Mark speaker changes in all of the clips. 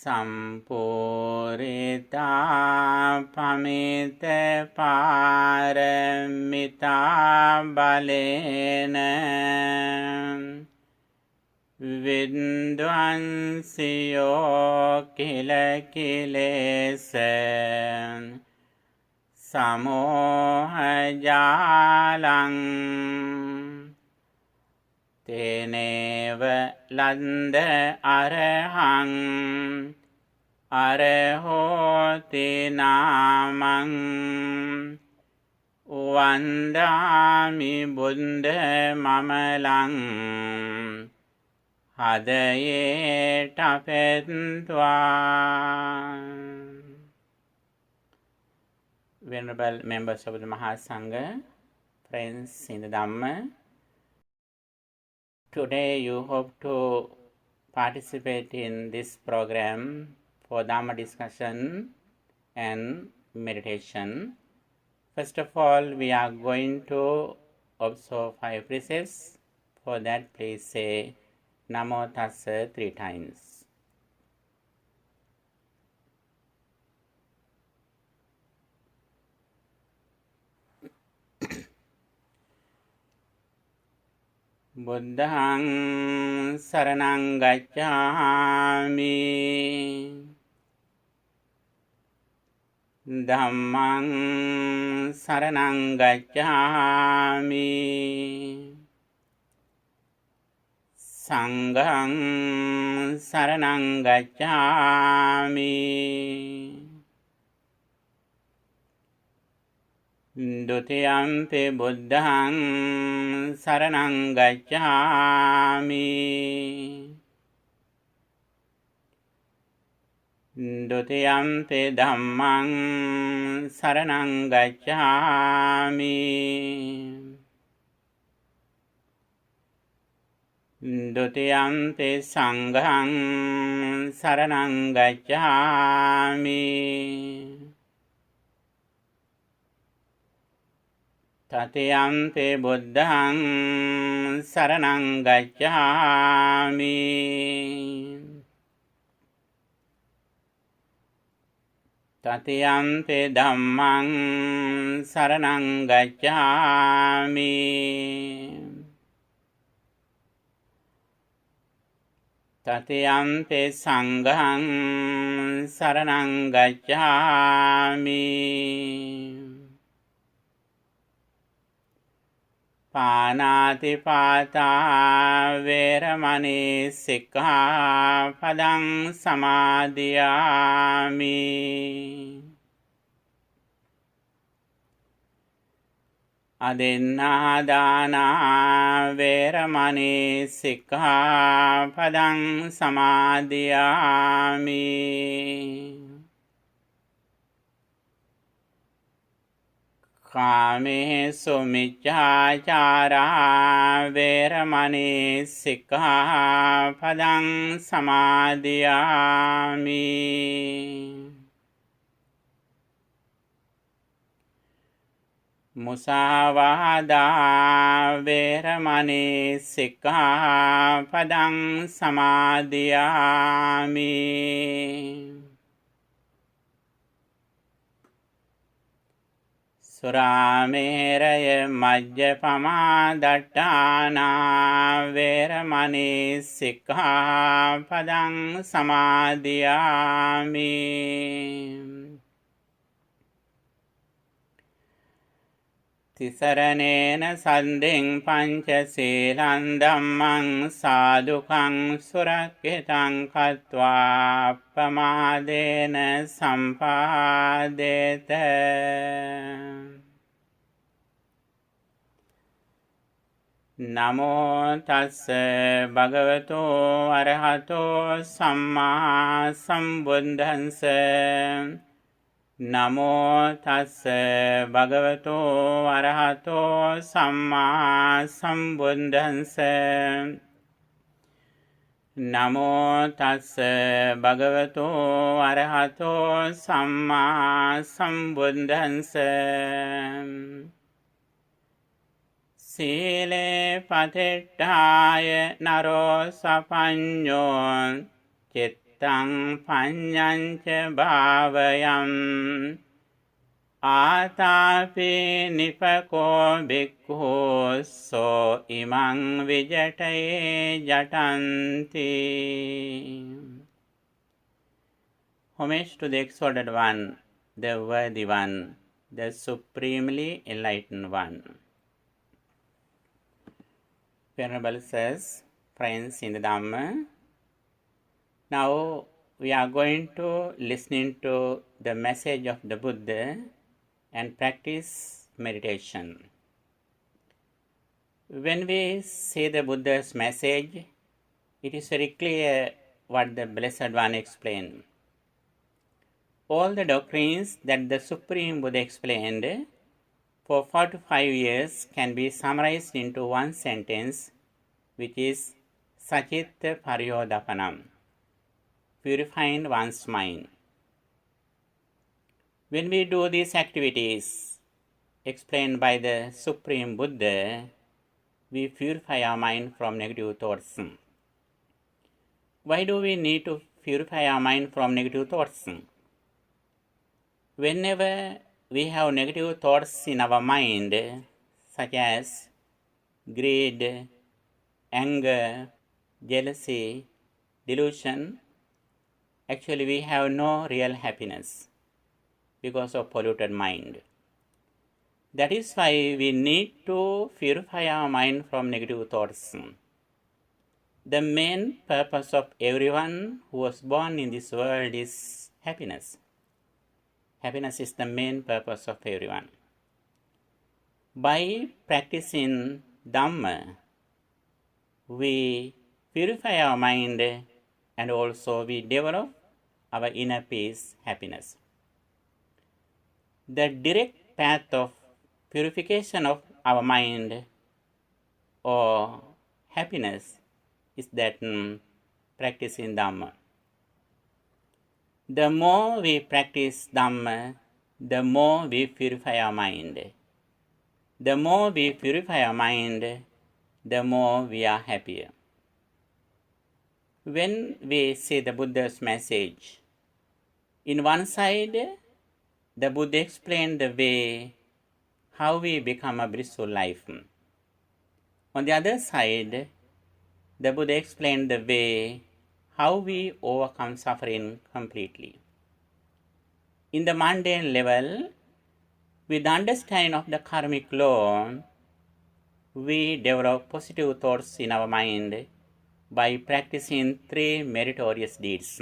Speaker 1: සම්පූරිතා පමිත පාරමිතා බලේන විද්වංසියෝ කිල කිලේස සමෝහජාලං තේනේව ලන්ද අරහං අරහෝති නාමං වන්දාමි බුද්ධ මමලං හදයේට පෙත්වා. Venerable members of the Mahasangha, friends in the Dhamma, today you hope to participate in this program for Dhamma discussion and meditation. First of all, we are going to observe 5 precepts. For that, please say Namo Tassa 3 times. Buddhaṃ saraṇaṃ gacchāmi Dhammaṃ saraṇaṃ gacchāmi Saṅඝaṃ saraṇaṃ gacchāmi Dutiyampi buddhaṃ saraṇaṃ gacchāmi Dutiyampi dhammaṃ saraṇaṃ gacchāmi Dutiyampi saṅඝaṃ saraṇaṃ gacchāmi Tatiyampi buddhaṃ saraṇaṃ gacchāmi Tatiyampi dhammaṃ saraṇaṃ gacchāmi Tatiyampi saṅඝaṃ saraṇaṃ gacchāmi Pānātipātā vēramaṇī sikkhaපදං samādhiyāmi Adinādānā vēramaṇī sikkhaපදං samādhiyāmi Kāmesu miccācārā vēramaṇī sikkhaපදං samādhiyāmi Musāvādā vēramaṇī sikkhaපදං samādhiyāmi Surāmeraya majjapamā daṭṭānā vēramaṇī sikkhaපදං samādhiyāmi Tisaraṇena saddhiṃ pañcaṣīlaṃ dhammaṃ sādhukaṃ surakkitaṃ kattvā appamādena sampādeta Namo tassa bhagavato arahato sammā sambuddhassa Namo tassa bhagavato arahato sammā sambuddhassa Namo tassa bhagavato arahato sammā sambuddhassa Sīle patiṭṭhāya naro sapañño citta චිත්තං පඤ්ඤං ච භාවයං ආතාපේ නිපකෝ බික්ඛු සෝ ඉමං විජටේ ජටන්ති. Homage to the exalted one, the worthy one, the supremely enlightened one. Venerable says, friends in the Dhamma, now we are going to listen to the message of the Buddha and practice meditation. When we say the Buddha's message, it is very clear what the Blessed One explained. All the doctrines that the Supreme Buddha explained for 45 years can be summarized into one sentence, which is Sacitta Pariyodhapanam, purifying one's mind. When we do these activities explained by the Supreme Buddha, we purify our mind from negative thoughts. Why do we need to purify our mind from negative thoughts? Whenever we have negative thoughts in our mind, such as greed, anger, jealousy, delusion, actually we have no real happiness because of polluted mind. That is why we need to purify our mind from negative thoughts. The main purpose of everyone who was born in this world is happiness. Happiness is the main purpose of everyone. By practicing Dhamma, we purify our mind and also we develop our inner peace, happiness. The direct path of purification of our mind or happiness is that practicing Dhamma. The more we practice Dhamma, the more we purify our mind. The more we purify our mind, the more we are happier. When we see the Buddha's message, in one side, the Buddha explained the way how we become a blissful life. On the other side, the Buddha explained the way how we overcome suffering completely. In the mundane level, with the understanding of the karmic law, we develop positive thoughts in our mind by practicing 3 meritorious deeds,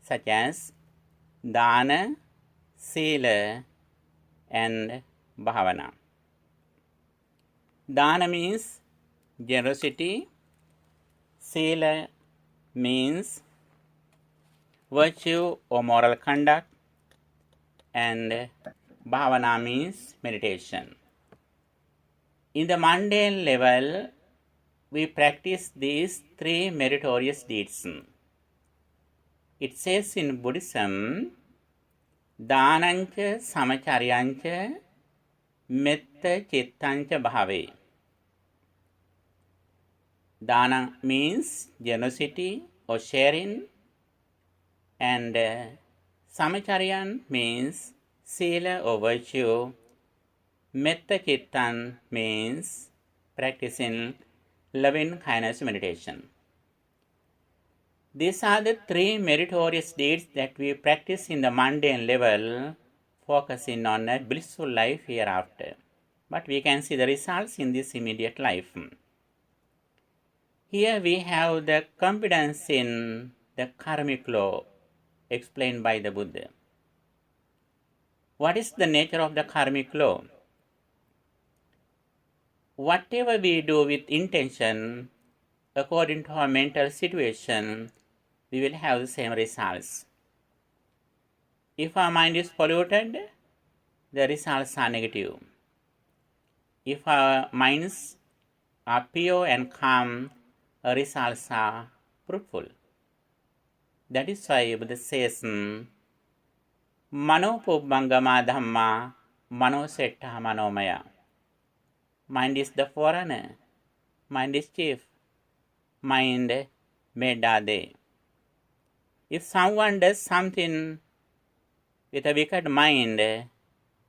Speaker 1: such as Dana, Sila, and Bhavana. Dana means generosity, Sila means virtue or moral conduct, and Bhavana means meditation. In the mundane level, we practice these 3 meritorious deeds. It says in Buddhism, Dhanancha Samacharyancha Metta Chittancha Bhave. Dana means generosity or sharing, and Samacharyan means sila or virtue. Metta Chittan means practicing loving kindness meditation. These are the 3 meritorious deeds that we practice in the mundane level, focusing on a blissful life hereafter. But we can see the results in this immediate life. Here we have the confidence in the karmic law explained by the Buddha. What is the nature of the karmic law? Whatever we do with intention, according to our mental situation, we will have the same results. If our mind is polluted, the results are negative. If our minds are pure and calm, the results are fruitful. That is why Buddha says, Mano Pubbangama Dhamma, Mano Setta Manomaya. Mind is the foreigner. Mind is chief. Mind medade. If someone does something with a wicked mind,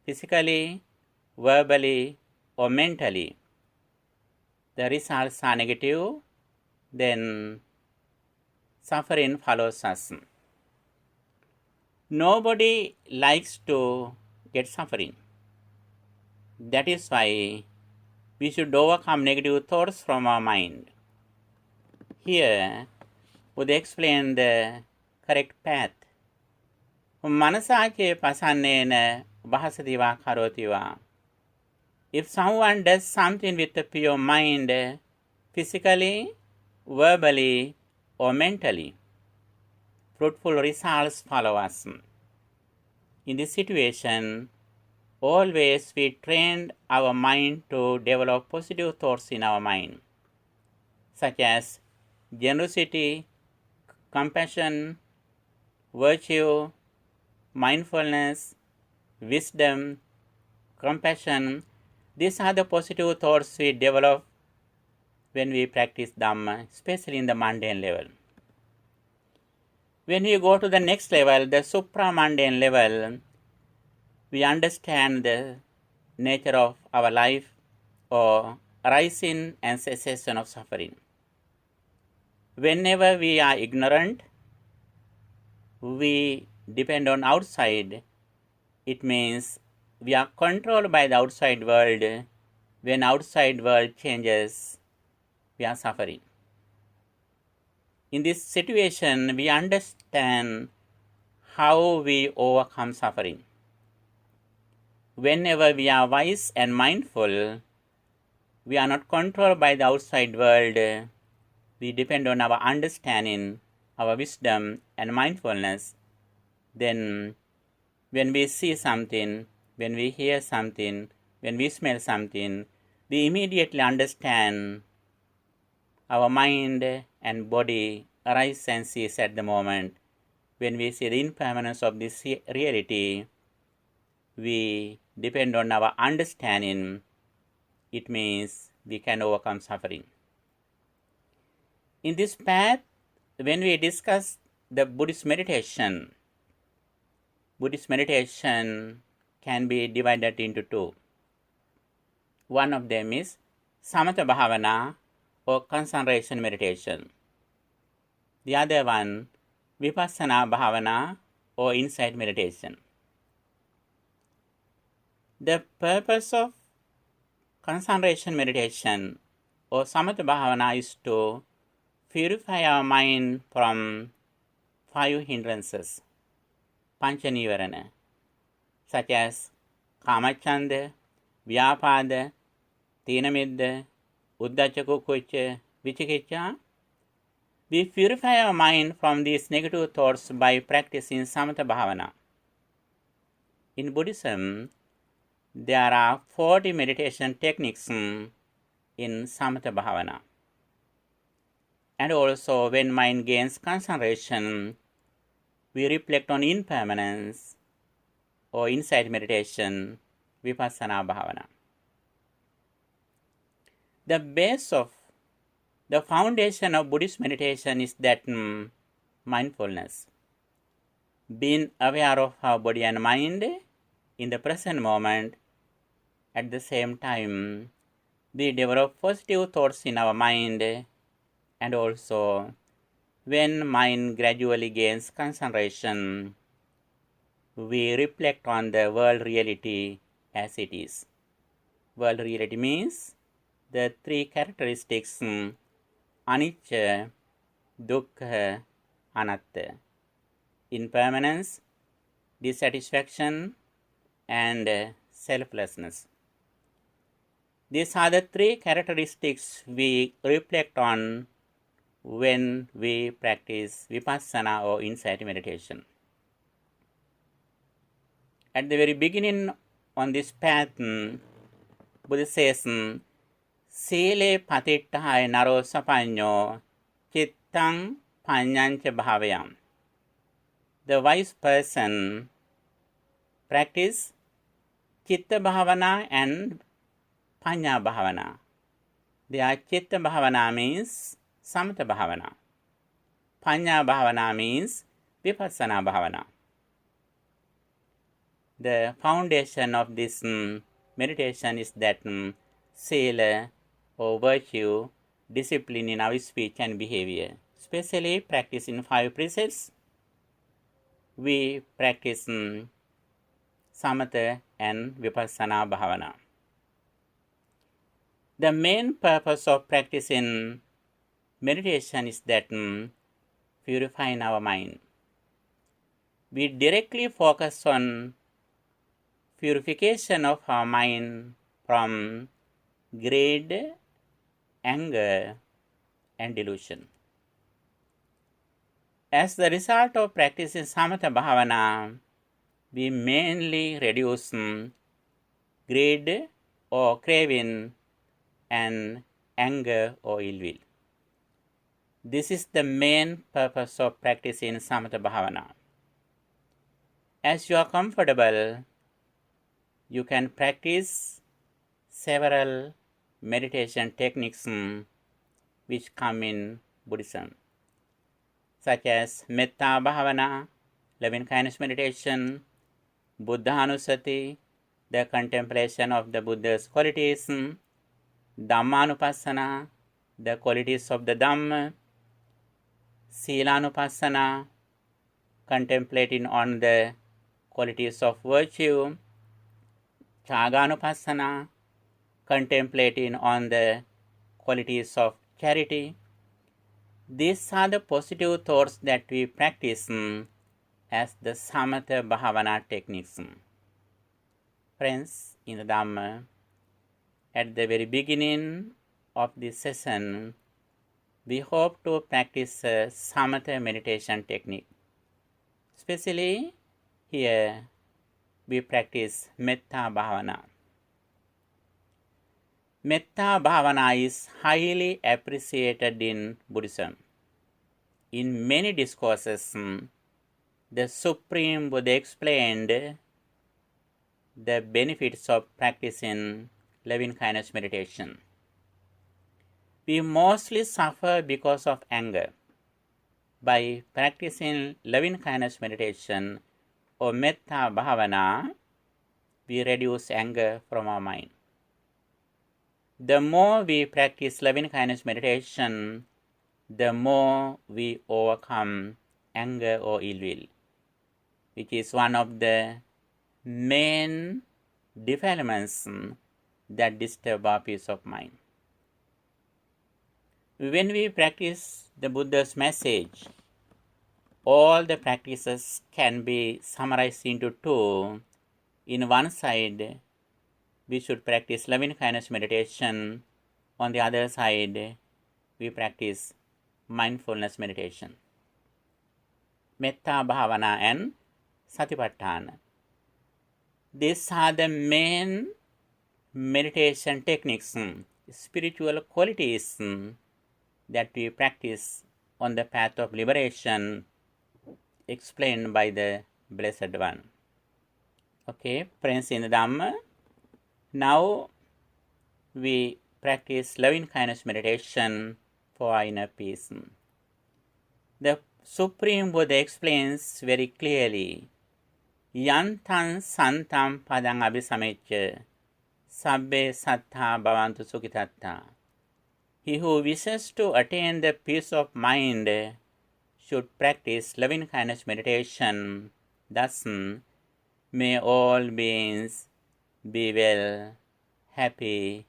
Speaker 1: physically, verbally, or mentally, the results are negative, then suffering follows us. Nobody likes to get suffering. That is why we should overcome negative thoughts from our mind. Here, Buddha explained the correct path. Manasake pasannena bhasatiwa karotiwa. If someone does something with a pure mind, physically, verbally, or mentally, fruitful results follow us. In this situation, always we trained our mind to develop positive thoughts in our mind, such as generosity, compassion, virtue, mindfulness, wisdom, compassion. These are the positive thoughts we develop when we practice Dhamma, especially in the mundane level. When we go to the next level, the supra-mundane level, we understand the nature of our life or rising and cessation of suffering. Whenever we are ignorant, we depend on outside. It means we are controlled by the outside world. When outside world changes, we are suffering. In this situation, we understand how we overcome suffering. Whenever we are wise and mindful, we are not controlled by the outside world. We depend on our understanding, our wisdom and mindfulness. Then, when we see something, when we hear something, when we smell something, we immediately understand. Our mind and body arise and cease at the moment. When we see the impermanence of this reality, we depend on our understanding. It means we can overcome suffering. In this path, when we discuss the Buddhist meditation can be divided into two. One of them is Samatha Bhavana or concentration meditation. The other one, Vipassana Bhavana or insight meditation. The purpose of concentration meditation or Samatha Bhavana is to purify our mind from 5 hindrances, Pancha Nivarana, such as Kamachanda, Vyapada, Tinamidda, Uddhaca Kukucca, Vicikicca. We purify our mind from these negative thoughts by practicing Samatha Bhavana. In Buddhism, there are 40 meditation techniques in Samatha Bhavana. And also, when mind gains concentration, we reflect on impermanence or insight meditation, Vipassana Bhavana. The foundation of Buddhist meditation is that mindfulness. Being aware of our body and mind in the present moment. At the same time, we develop positive thoughts in our mind, and also when mind gradually gains concentration, we reflect on the world reality as it is. World reality means the 3 characteristics anicca, dukkha, anatta. Impermanence, dissatisfaction, and selflessness. These are the 3 characteristics we reflect on when we practice Vipassana or insight meditation. At the very beginning on this path, Buddha says, Sile patittahaya naro sapanyo chittang panyancha bhavayam. The wise person practice Chitta Bhavana and Panya Bhavana. Their Chitta Bhavana means Samatha Bhavana. Panya Bhavana means Vipassana Bhavana. The foundation of this meditation is that sila or virtue, discipline in our speech and behavior. Especially practice in 5 precepts, we practice Samatha and Vipassana Bhavana. The main purpose of practicing meditation is that purifying our mind. We directly focus on purification of our mind from greed, anger, and delusion. As the result of practicing Samatha Bhavana, we mainly reduce greed or craving and anger or ill will. This is the main purpose of practicing Samatha Bhavana. As you are comfortable, you can practice several meditation techniques which come in Buddhism, such as Metta Bhavana, loving kindness meditation, Buddhanusati, the contemplation of the Buddha's qualities, Dhammanupassana, the qualities of the Dhamma, Silanupassana, contemplating on the qualities of virtue, Chaganupassana, contemplating on the qualities of charity. These are the positive thoughts that we practice as the Samatha Bhavana techniques. Friends, in the Dhamma, at the very beginning of this session, we hope to practice a Samatha meditation technique. Especially here, we practice Metta Bhavana. Metta Bhavana is highly appreciated in Buddhism. In many discourses, the Supreme Buddha explained the benefits of practicing loving kindness meditation. We mostly suffer because of anger. By practicing loving kindness meditation or Metta Bhavana, we reduce anger from our mind. The more we practice loving kindness meditation, the more we overcome anger or ill will, which is one of the main defilements that disturb our peace of mind. When we practice the Buddha's message, all the practices can be summarized into 2. In one side, we should practice loving kindness meditation. On the other side, we practice mindfulness meditation. Metta Bhavana and Satipatthana. These are the main meditation techniques, spiritual qualities that we practice on the path of liberation, explained by the Blessed One. Okay, friends in the Dhamma, now we practice loving kindness meditation for our inner peace. The Supreme Buddha explains very clearly, Yantan santam padang abhisamecca, sabbe sattha bhavantu sukhitatta. He who wishes to attain the peace of mind should practice loving kindness meditation. Thus, may all beings be well, happy,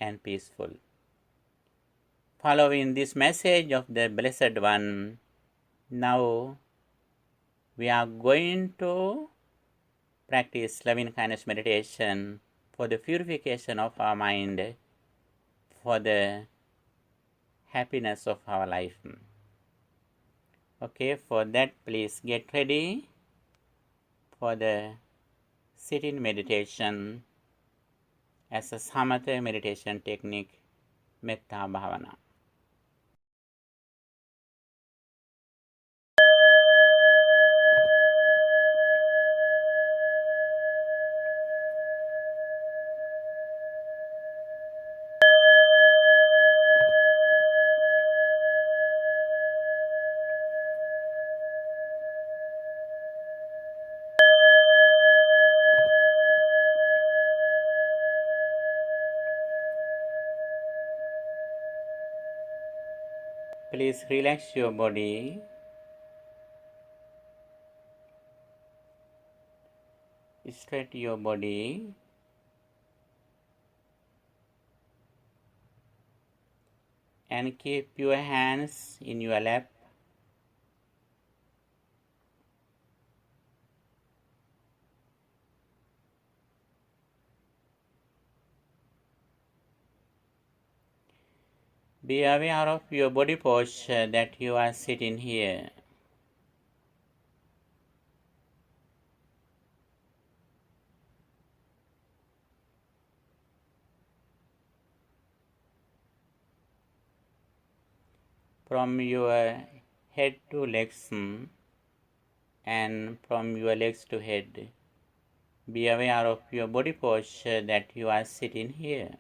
Speaker 1: and peaceful. Following this message of the Blessed One, now we are going to practice loving kindness meditation for the purification of our mind, for the happiness of our life. Okay, for that please get ready for the sitting meditation as a Samatha meditation technique, Metta Bhavana. Please relax your body. Straight your body. And keep your hands in your lap. Be aware of your body posture that you are sitting here. From your head to legs and from your legs to head. Be aware of your body posture that you are sitting here.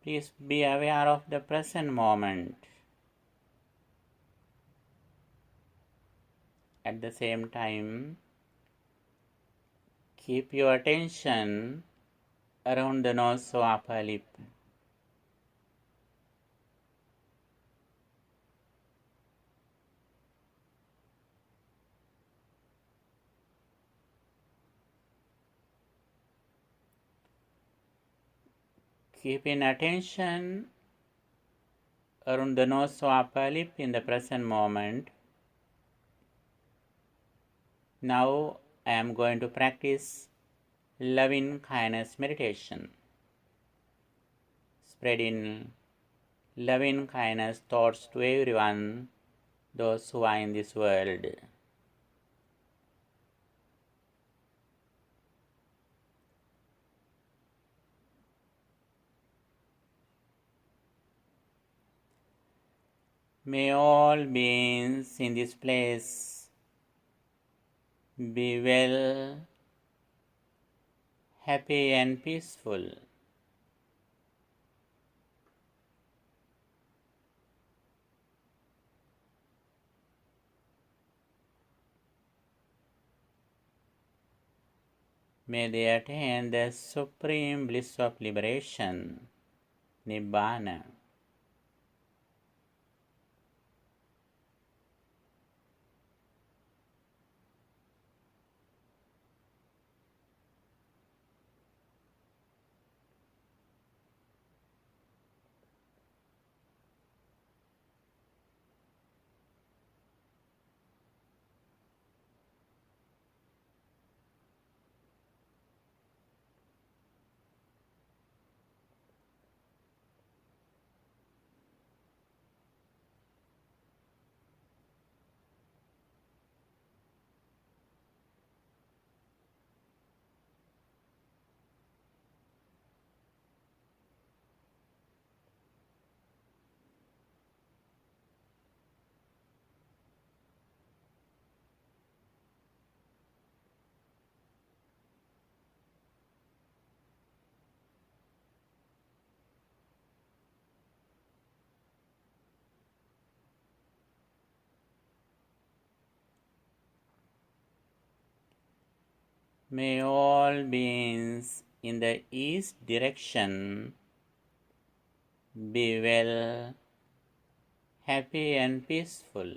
Speaker 1: Please be aware of the present moment. At the same time, keep your attention around the nose or upper lip. Keeping attention around the nose or upper lip in the present moment. Now I am going to practice loving kindness meditation, spreading loving kindness thoughts to everyone, those who are in this world. May all beings in this place be well, happy and peaceful. May they attain the supreme bliss of liberation, Nibbana. May all beings in the east direction be well, happy and peaceful.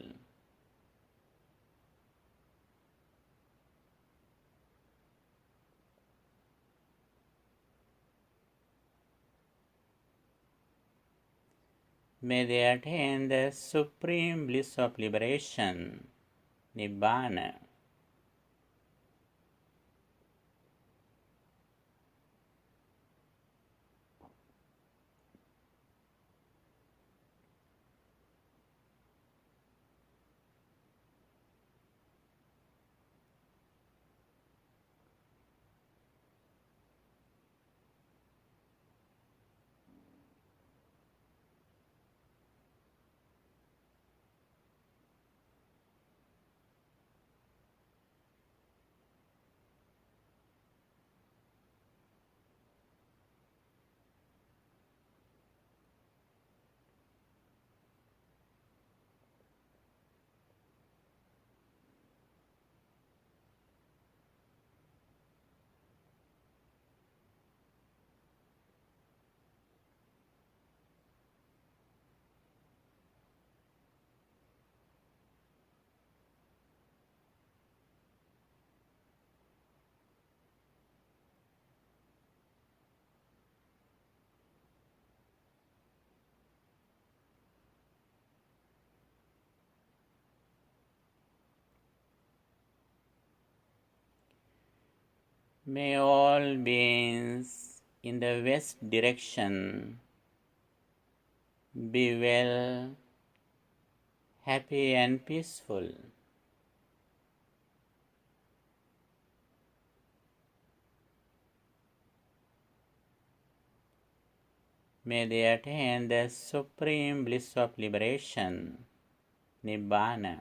Speaker 1: May they attain the supreme bliss of liberation, Nibbana. May all beings in the west direction be well, happy and peaceful. May they attain the supreme bliss of liberation, Nibbana.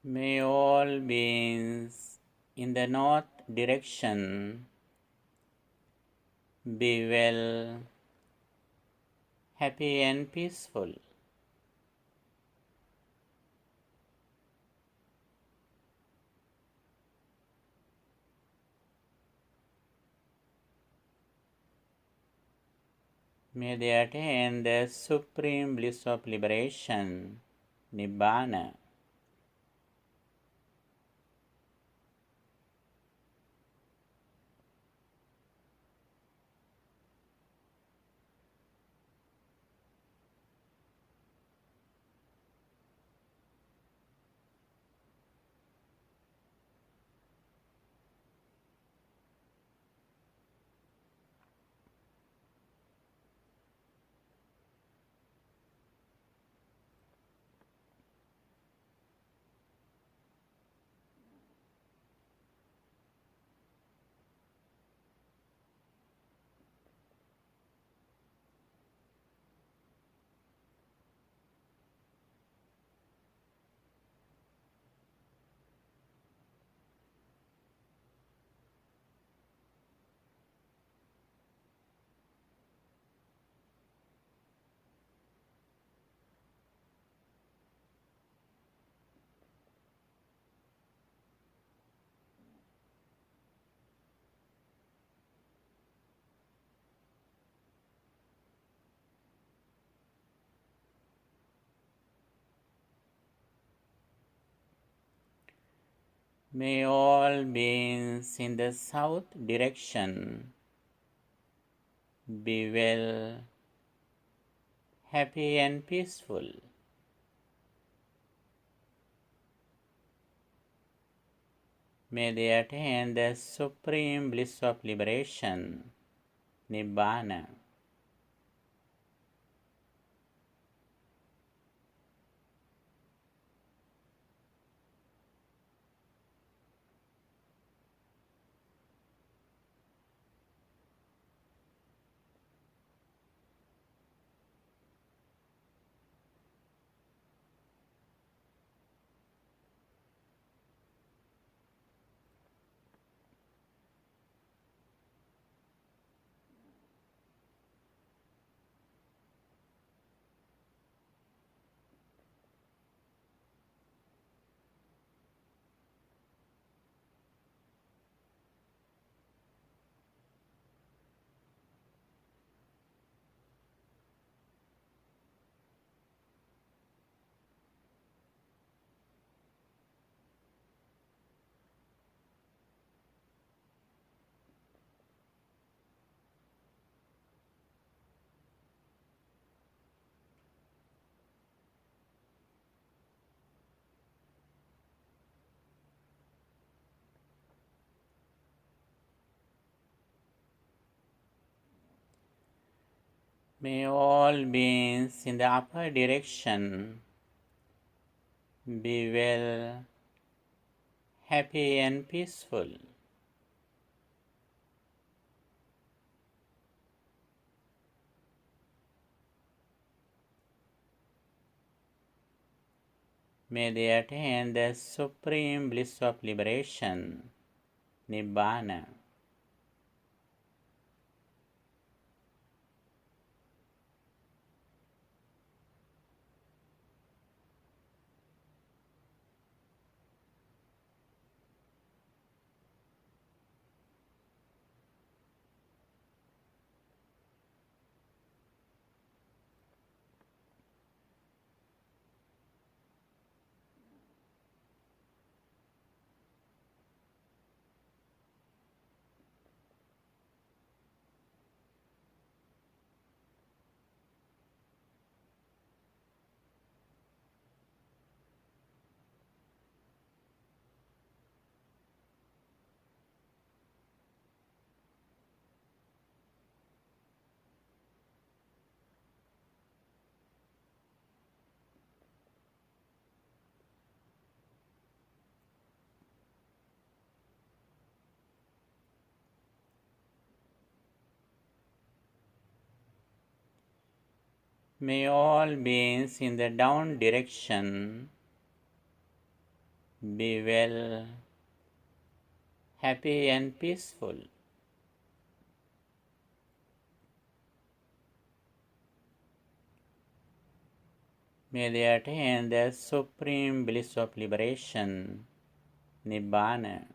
Speaker 1: May all beings in the north direction be well, happy and peaceful. May they attain the supreme bliss of liberation, Nibbana. May all beings in the south direction be well, happy and peaceful. May they attain the supreme bliss of liberation, Nibbana. May all beings in the upper direction be well, happy and peaceful. May they attain the supreme bliss of liberation, Nibbana. May all beings in the down direction be well, happy and peaceful. May they attain the supreme bliss of liberation, Nibbana.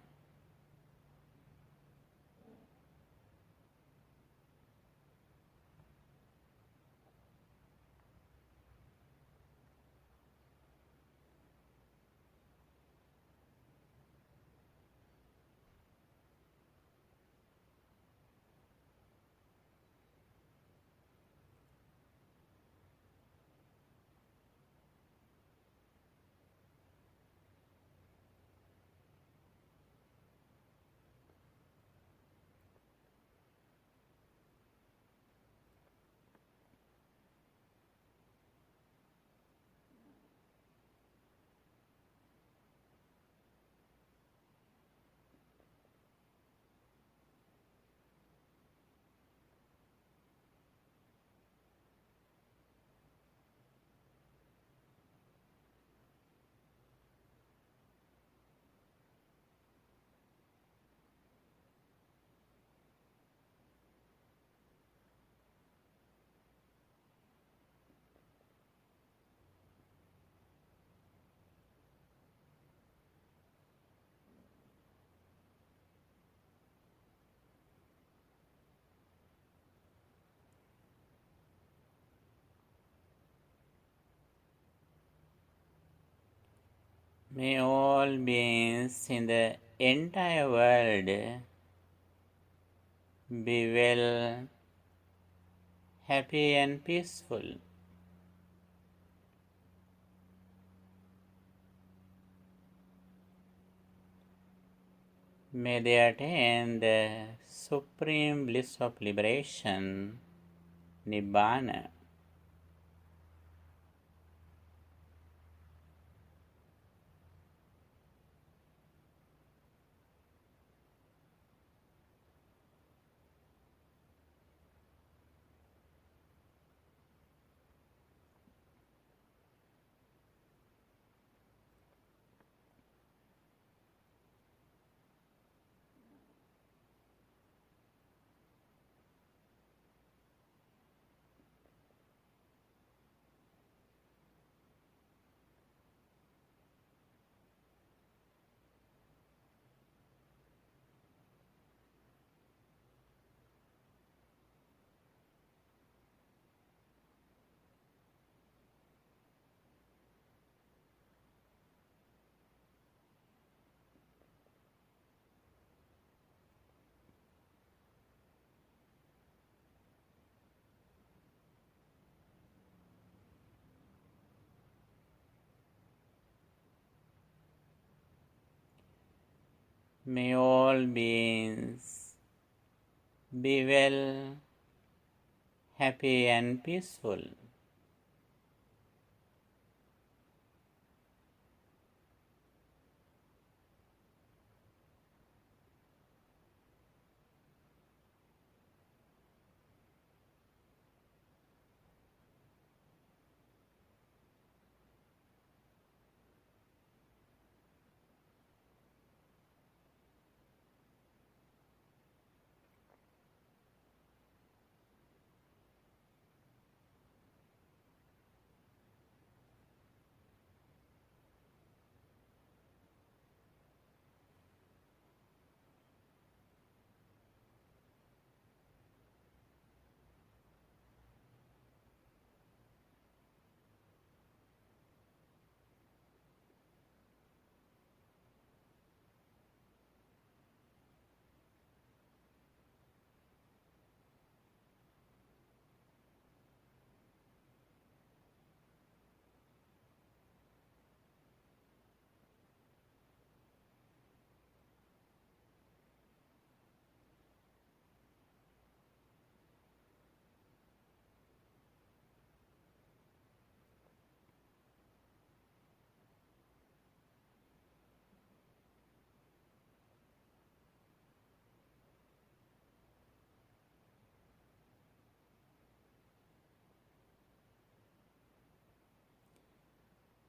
Speaker 1: May all beings in the entire world be well, happy and peaceful. May they attain the supreme bliss of liberation, Nibbana. May all beings be well, happy and peaceful.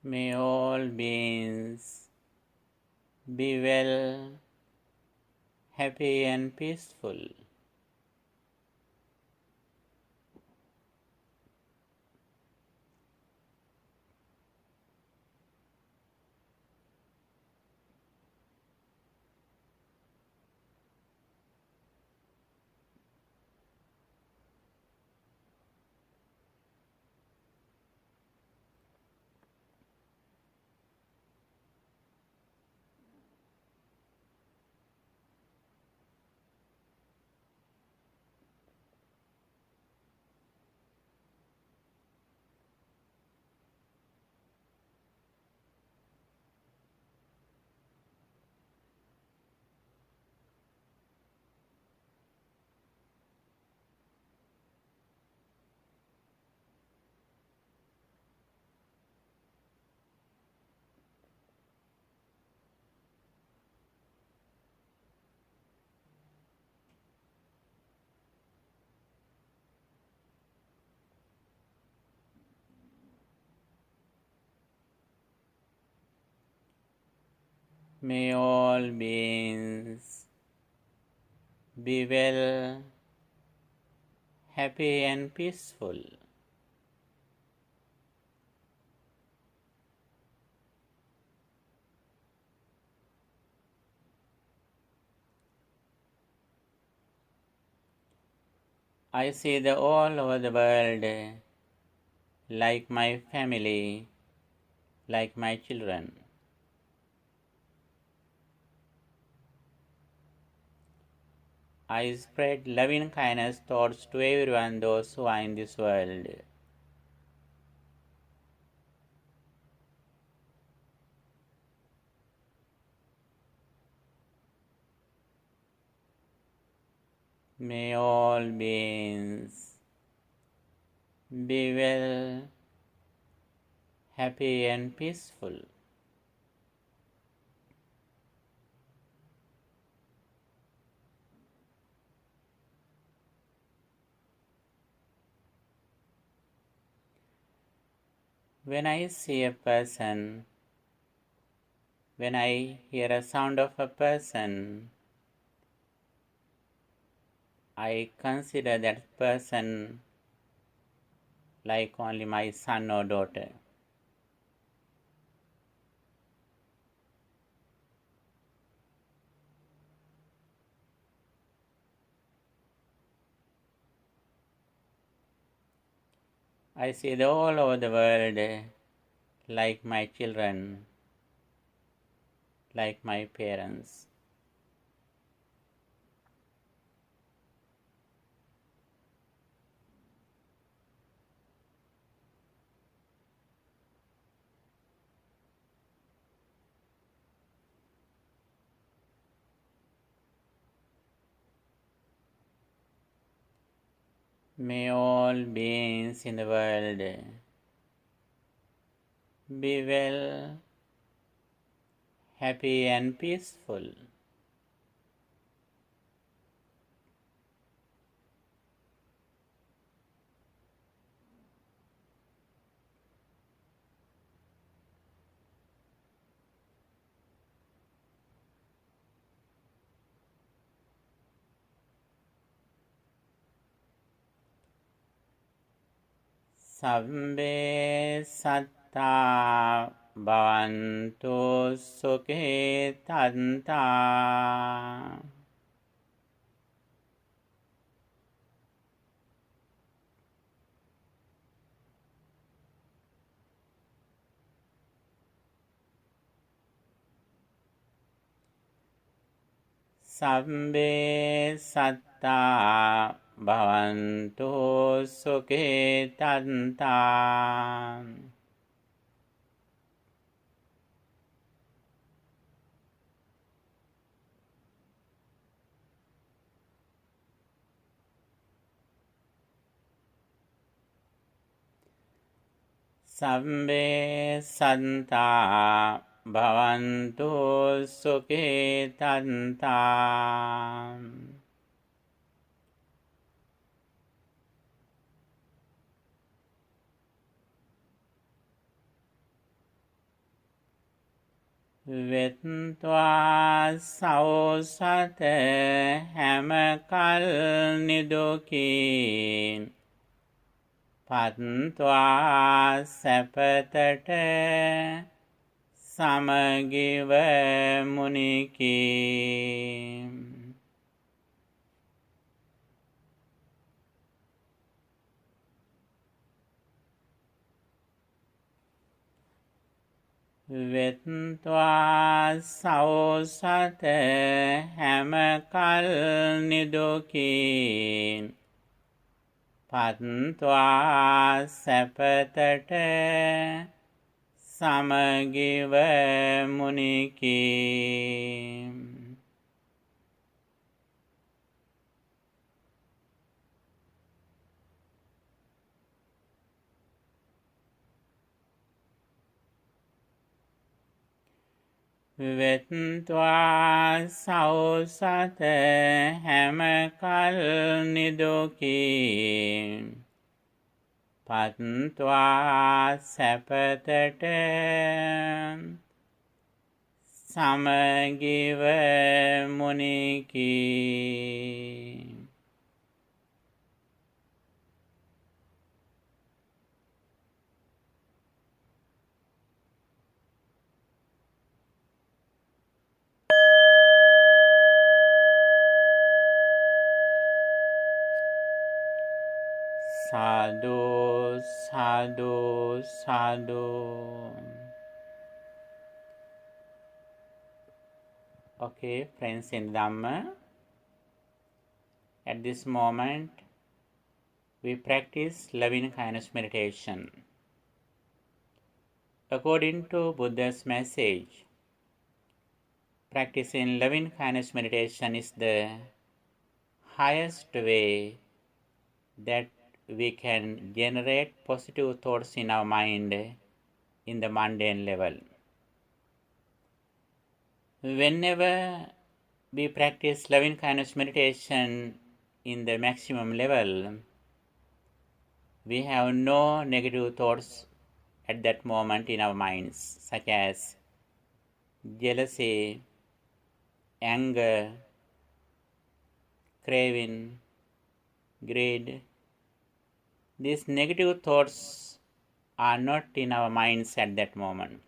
Speaker 1: May all beings be well, happy and peaceful. May all beings be well, happy and peaceful. I see the all over the world like my family, like my children. I spread loving kindness thoughts to everyone, those who are in this world. May all beings be well, happy and peaceful. When I see a person, when I hear a sound of a person, I consider that person like only my son or daughter. I see the all over the world like my children, like my parents. May all beings in the world be well, happy and peaceful. Sabbe satta bhavantu sukhe tanta. Sabbe satta bhavantu sukhe tanta. Sabbe santa bhavantu sukhe tanta. Vetva sausate හැම කල් නිදුකින් පත්වා සැපතට සමගිව මුනිකී. වෙත්වා සෞසත හැම කල් නිදුකින් පත්වා සැපතට සමගිව මුනිකී. වෙත්වා සෞසත හැම කල් නිදුකින් පත්වා සැපතට සමගිව මුනිකී. Sadhu, sadhu, sadhu. Okay, friends in Dhamma, at this moment we practice loving kindness meditation. According to Buddha's message, practicing loving kindness meditation is the highest way that we can generate positive thoughts in our mind in the mundane level. Whenever we practice loving kindness meditation in the maximum level, we have no negative thoughts at that moment in our minds, such as jealousy, anger, craving, greed. These negative thoughts are not in our minds at that moment.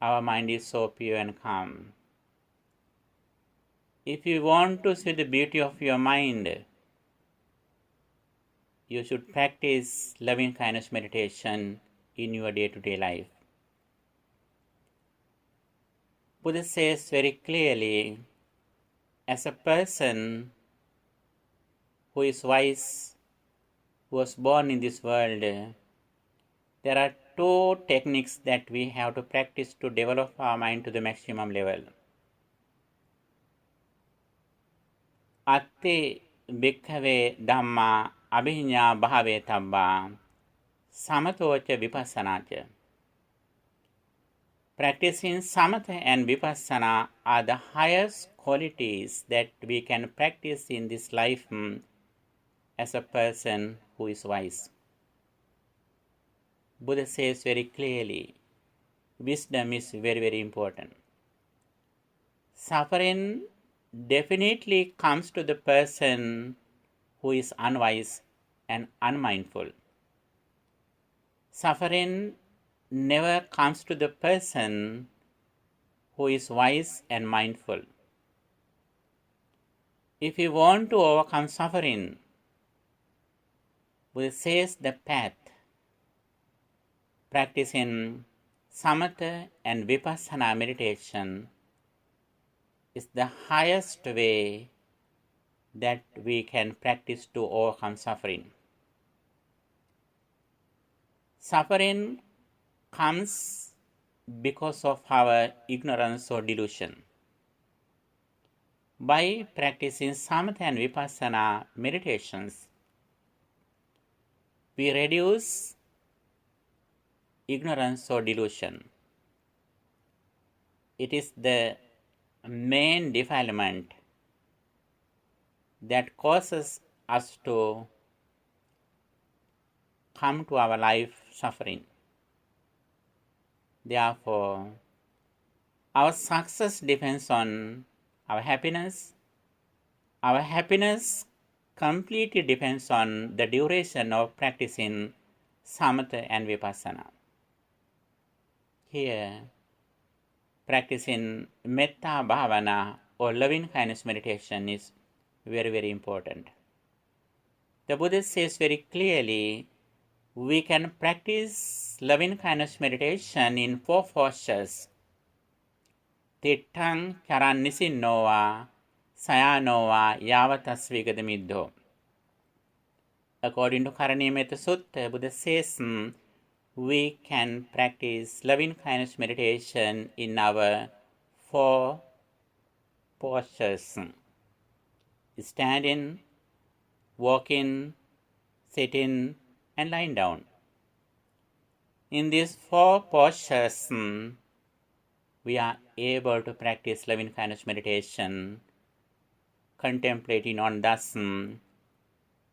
Speaker 1: Our mind is so pure and calm. If you want to see the beauty of your mind, you should practice loving kindness meditation in your day-to-day life. Buddha says very clearly, as a person who is wise, who was born in this world, there are two techniques that we have to practice to develop our mind to the maximum level. Atti bhikkhave dhamma abhiññā bhāve tabbā samatoca vipassanaca. Practicing samatha and vipassana are the highest qualities that we can practice in this life as a person who is wise. Buddha says very clearly, wisdom is very, very important. Suffering definitely comes to the person who is unwise and unmindful. Suffering never comes to the person who is wise and mindful. If you want to overcome suffering, Buddha says the path, practicing samatha and vipassana meditation, is the highest way that we can practice to overcome suffering. Suffering comes because of our ignorance or delusion. By practicing samatha and vipassana meditations, we reduce ignorance or delusion. It is the main defilement that causes us to come to our life suffering. Therefore, our success depends on our happiness. Our happiness completely depends on the duration of practicing samatha and vipassana. Here, practicing metta bhavana or loving kindness meditation is very, very important. The Buddha says very clearly, we can practice loving kindness meditation in 4 postures. Titthaṃ charaṃ nisinnovā, sayānovā, yāvatasvigata middho. According to Karanimetta Sutta, Buddha says we can practice loving kindness meditation in our 4 postures: standing, walking, sitting, and lying down. In these 4 postures, we are able to practice loving kindness meditation, contemplating on thus,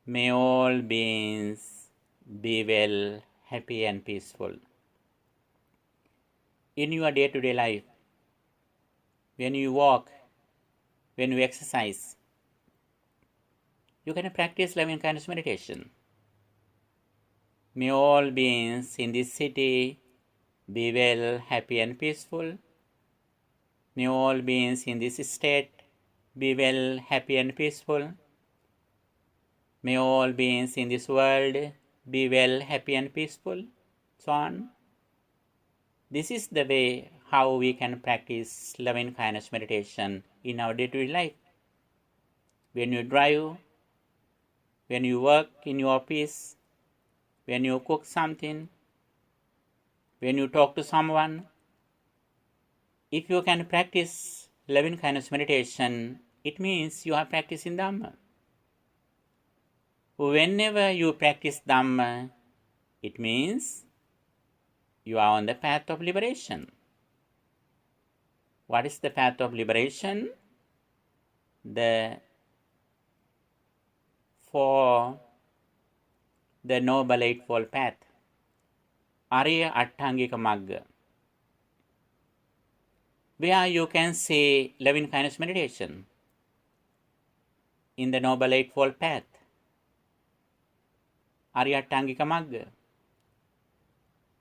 Speaker 1: may all beings be well, happy and peaceful. In your day-to-day life, when you walk, when you exercise, you can practice loving kindness meditation. May all beings in this city be well, happy and peaceful. May all beings in this state be well, happy and peaceful. May all beings in this world be well, happy and peaceful. So on. This is the way how we can practice loving kindness meditation in our day-to-day life. When you drive, when you work in your office, when you cook something, when you talk to someone, if you can practice loving kindness meditation, it means you are practicing Dhamma. Whenever you practice Dhamma, it means you are on the path of liberation. What is the path of liberation? The Noble Eightfold Path, Ariya Atthangika Magga, where you can say loving kindness meditation in the Noble Eightfold Path, Ariya Atthangika Magga.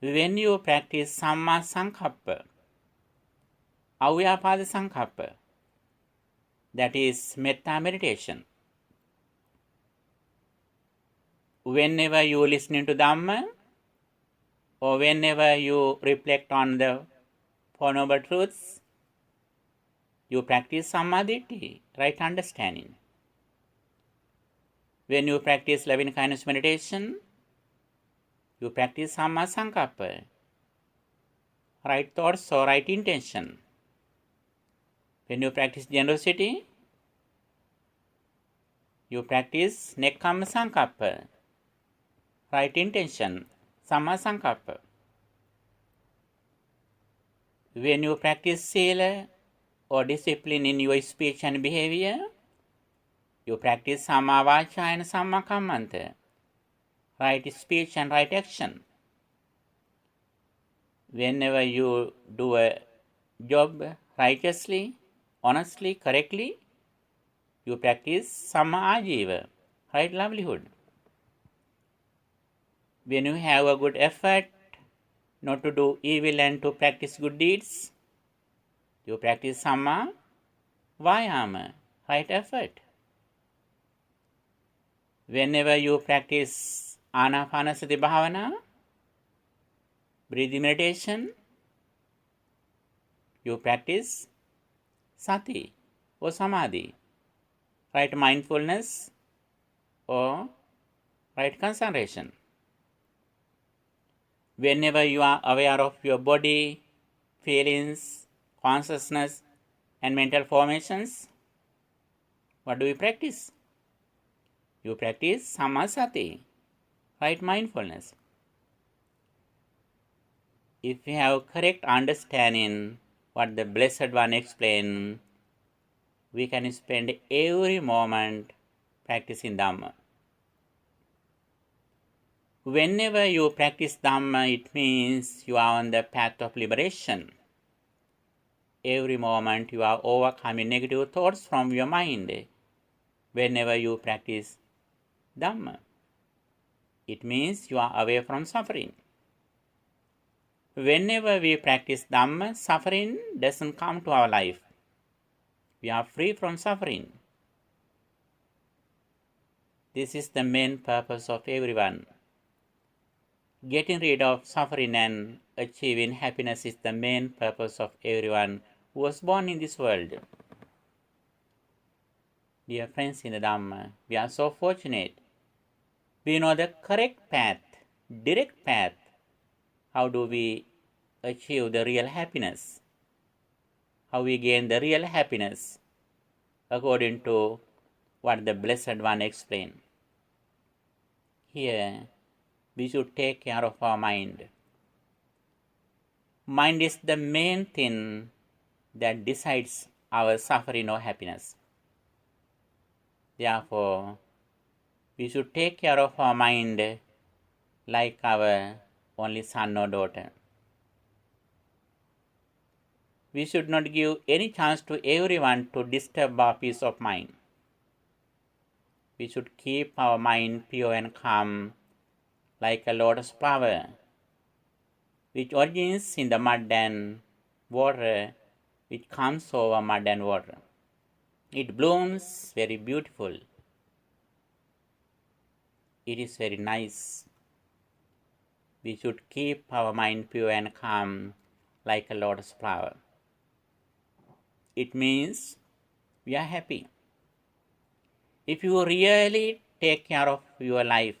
Speaker 1: When you practice Samma Sankappa, Avyapada Sankappa, that is metta meditation. Whenever you listening to Dhamma, or whenever you reflect on the Four Noble Truths, you practice Sammaditthi, right understanding. When you practice loving kindness meditation, you practice Samma Sankappa, right thoughts or right intention. When you practice generosity, You practice Nekkhamma Sankappa, right intention, Samma Sankappa. When you practice Sila or discipline in your speech and behavior, you practice Samma Vacha and Samma Kammanta, right speech and right action. Whenever you do a job righteously, honestly, correctly, you practice Samma Ajiva, right livelihood. When you have a good effort not to do evil and to practice good deeds, you practice Samma Vayama, right effort. Whenever you practice Anapanasati Bhavana, breathing meditation, you practice Sati or Samadhi, right mindfulness or right concentration. Whenever you are aware of your body, feelings, consciousness, and mental formations, what do you practice? You practice Samasati, right mindfulness. If we have correct understanding what the Blessed One explained, we can spend every moment practicing Dhamma. Whenever you practice Dhamma, it means you are on the path of liberation. Every moment you are overcoming negative thoughts from your mind. Whenever you practice Dhamma, it means you are away from suffering. Whenever we practice Dhamma, suffering doesn't come to our life. We are free from suffering. This is the main purpose of everyone. Getting rid of suffering and achieving happiness is the main purpose of everyone who was born in this world. Dear friends in the Dhamma, we are so fortunate. We know the correct path, direct path. How do we achieve the real happiness? How we gain the real happiness according to what the Blessed One explained. Here, we should take care of our mind. Mind is the main thing that decides our suffering or happiness. Therefore, we should take care of our mind like our only son or daughter. We should not give any chance to everyone to disturb our peace of mind. We should keep our mind pure and calm like a lotus flower, which originates in the mud and water, which comes over mud and water. It blooms very beautiful. It is very nice. We should keep our mind pure and calm like a lotus flower. It means we are happy. If you really take care of your life,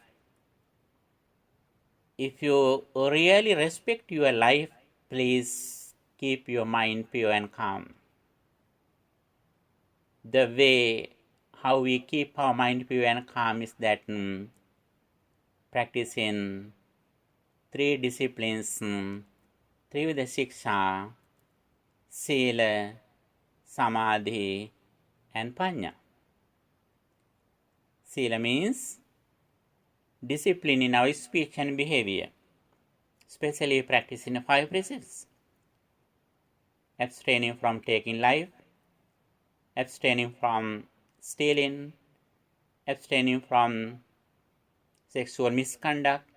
Speaker 1: if you really respect your life, please keep your mind pure and calm. The way how we keep our mind pure and calm is that practicing 3 disciplines, Trivida Siksha, Sila, Samadhi, and Panya. Sila means discipline in our speech and behavior, especially practicing 5 precepts. Abstaining from taking life, abstaining from stealing, abstaining from sexual misconduct,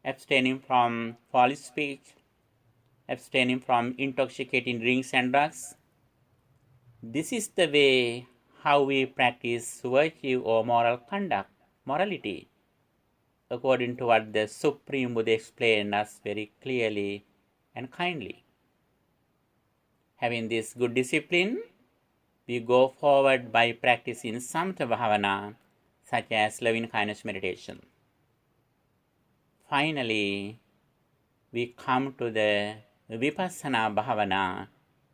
Speaker 1: abstaining from false speech, abstaining from intoxicating drinks and drugs. This is the way how we practice virtue or moral conduct, morality, according to what the Supreme Buddha explained us very clearly and kindly. Having this good discipline, we go forward by practicing Samatha Bhavana, such as loving kindness meditation. Finally, we come to the Vipassana Bhavana,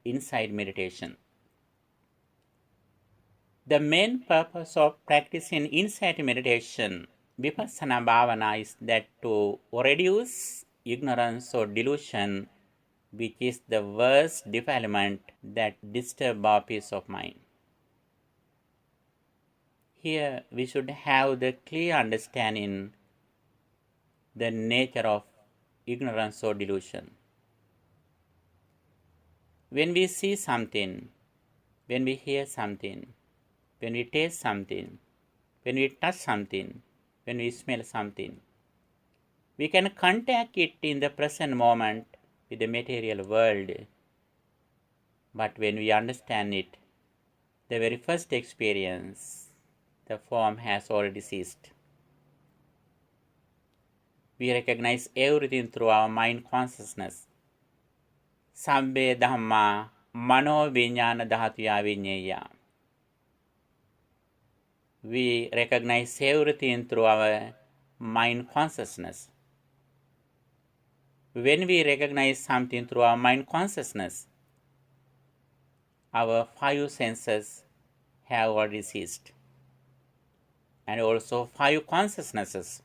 Speaker 1: inside meditation. The main purpose of practicing insight meditation, Vipassana Bhavana, is that to reduce ignorance or delusion, which is the worst defilement that disturb our peace of mind. Here we should have the clear understanding the nature of ignorance or delusion. When we see something, when we hear something, when we taste something, when we touch something, when we smell something, we can contact it in the present moment with the material world. But when we understand it, the very first experience, the form has already ceased. We recognize everything through our mind consciousness. Sabbe Dhamma Mano Vijnana Dhatuya Vinyeya. We recognize everything through our mind consciousness. When we recognize something through our mind consciousness, our five senses have already ceased. And also five consciousnesses,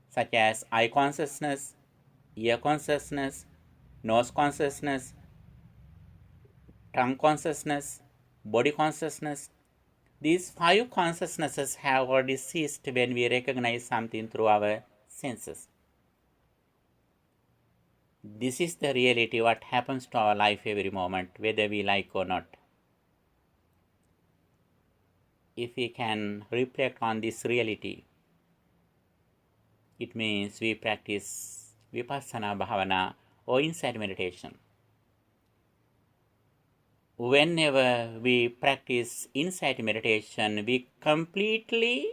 Speaker 1: such as eye consciousness, ear consciousness, nose consciousness, tongue consciousness, body consciousness. These five consciousnesses have already ceased when we recognize something through our senses. This is the reality, what happens to our life every moment, whether we like or not. If we can reflect on this reality, it means we practice Vipassana Bhavana or insight meditation. Whenever we practice insight meditation, we completely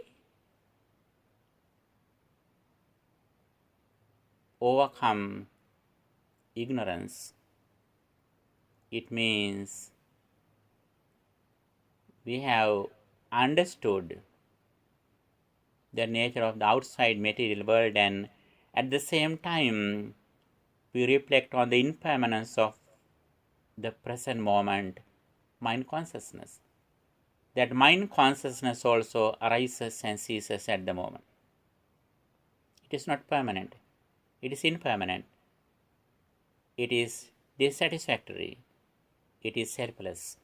Speaker 1: overcome ignorance. It means we have understood the nature of the outside material world, and at the same time we reflect on the impermanence of the present moment, mind consciousness. That mind consciousness also arises and ceases at the moment. It is not permanent. It is impermanent. It is dissatisfactory. It is selfless.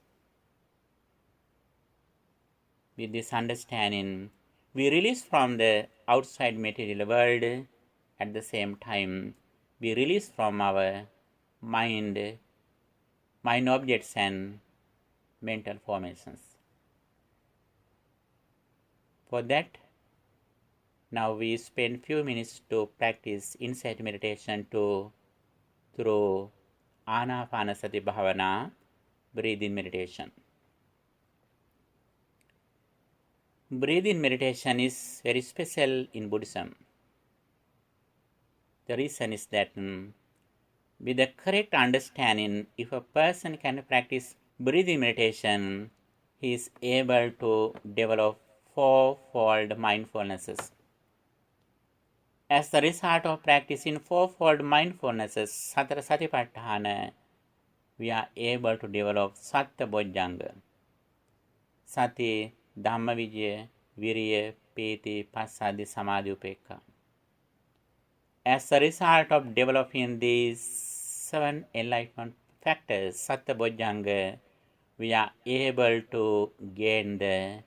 Speaker 1: With this understanding, we release from the outside material world. At the same time, we release from our mind objects and mental formations. For that, now we spend few minutes to practice insight meditation through Anapanasati Bhavana, breathing meditation. Breathing meditation is very special in Buddhism. The reason is that with the correct understanding, if a person can practice breathing meditation, he is able to develop fourfold mindfulnesses. As the result of practicing fourfold mindfulnesses, Satara Satipatthana, we are able to develop Satta Bojjhanga. Sati, Dhammavijaya, Viriya, Piti, Passaddhi, Samadhi, Upekka. As a result of developing these 7 enlightenment factors, Satta Bojjhanga, we are able to gain the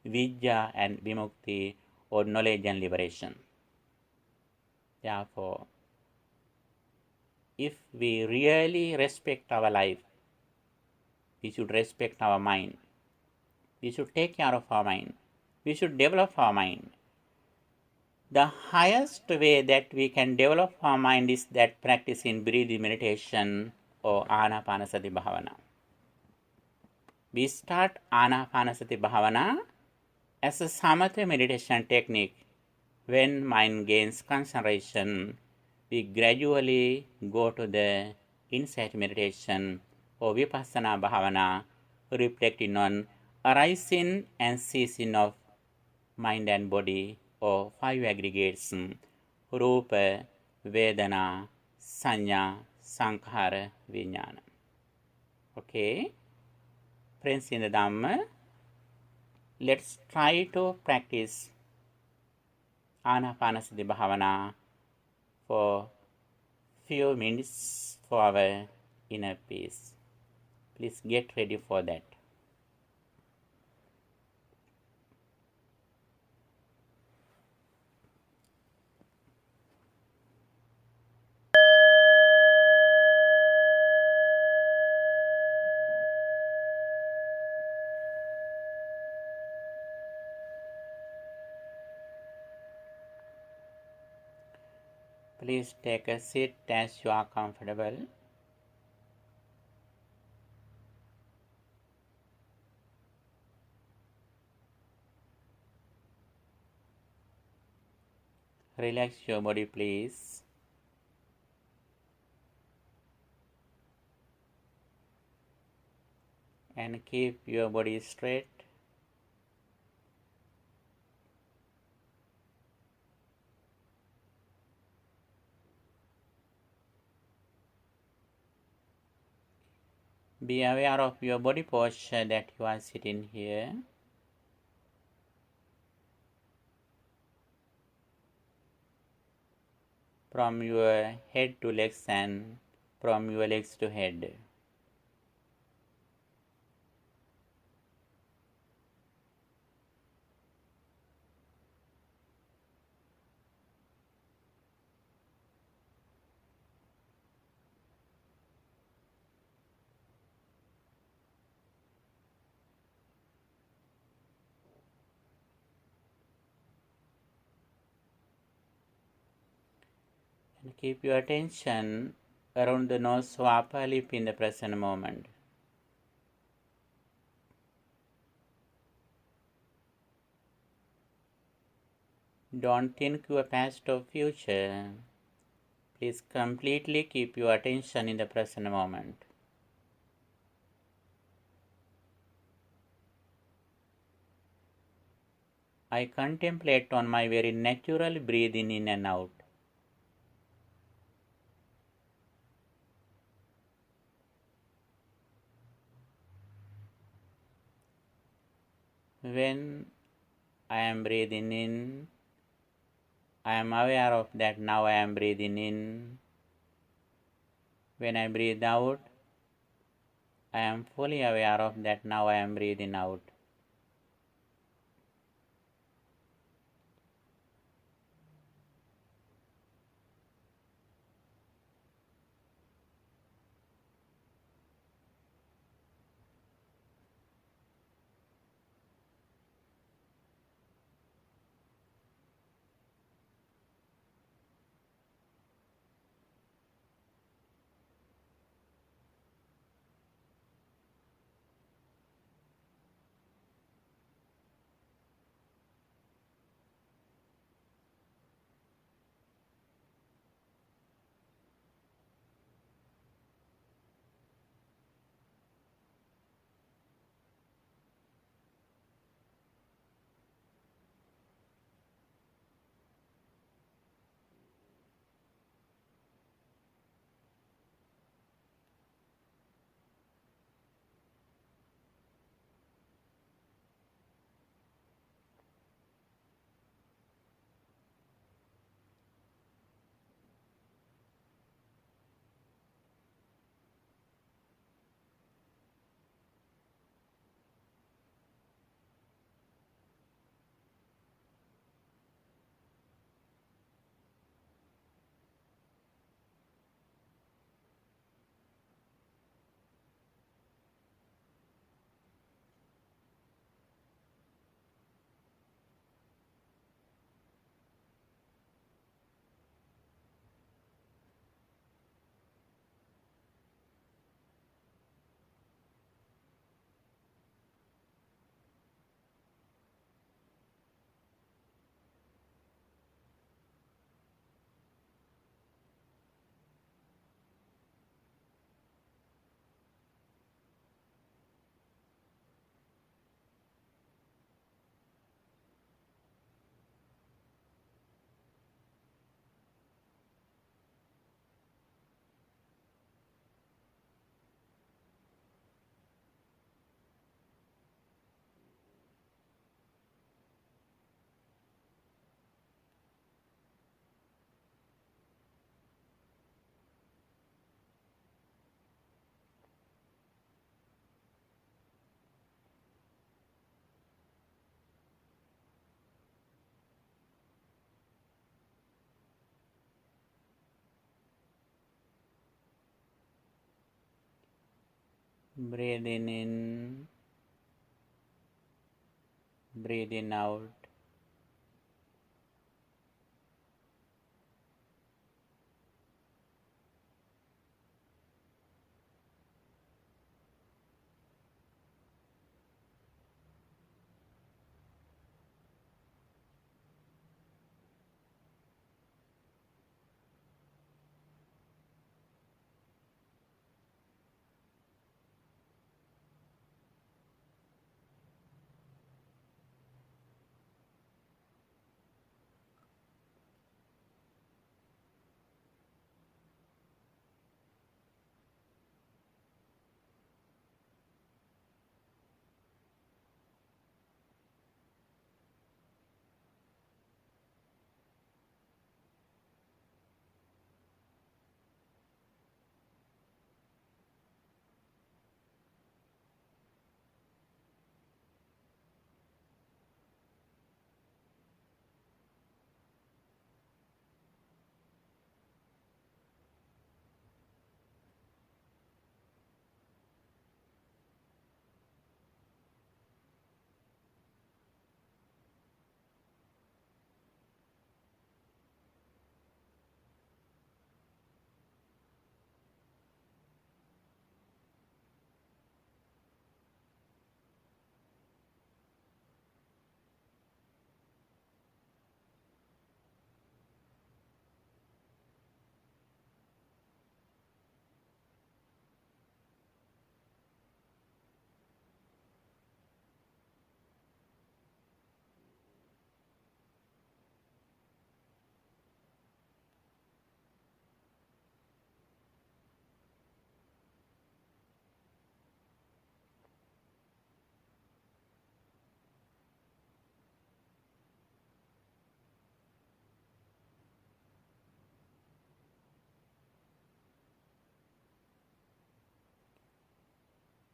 Speaker 1: Vijja and Vimukti, or knowledge and liberation. Therefore, if we really respect our life, we should respect our mind. We should take care of our mind. We should develop our mind. The highest way that we can develop our mind is that practicing breathing meditation or Anapanasati Bhavana. We start Anapanasati Bhavana as a Samatha meditation technique. When mind gains concentration, we gradually go to the insight meditation or Vipassana Bhavana, reflecting on arising and ceasing of mind and body, or 5 aggregates, Rupa, Vedana, Sanya, Sankhara, Vijnana. Okay? Friends in the Dhamma, let's try to practice Anapanasati Bhavana for few minutes for our inner peace. Please get ready for that. Please take a seat as you are comfortable. Relax your body, please. And keep your body straight. Be aware of your body posture that you are sitting here. From your head to legs and from your legs to head. And keep your attention around the nose or upper lip in the present moment. Don't think your past or future. Please completely keep your attention in the present moment. I contemplate on my very natural breathing in and out. When I am breathing in, I am aware of that now I am breathing in. When I breathe out, I am fully aware of that now I am breathing out. Breathing in, breathing out.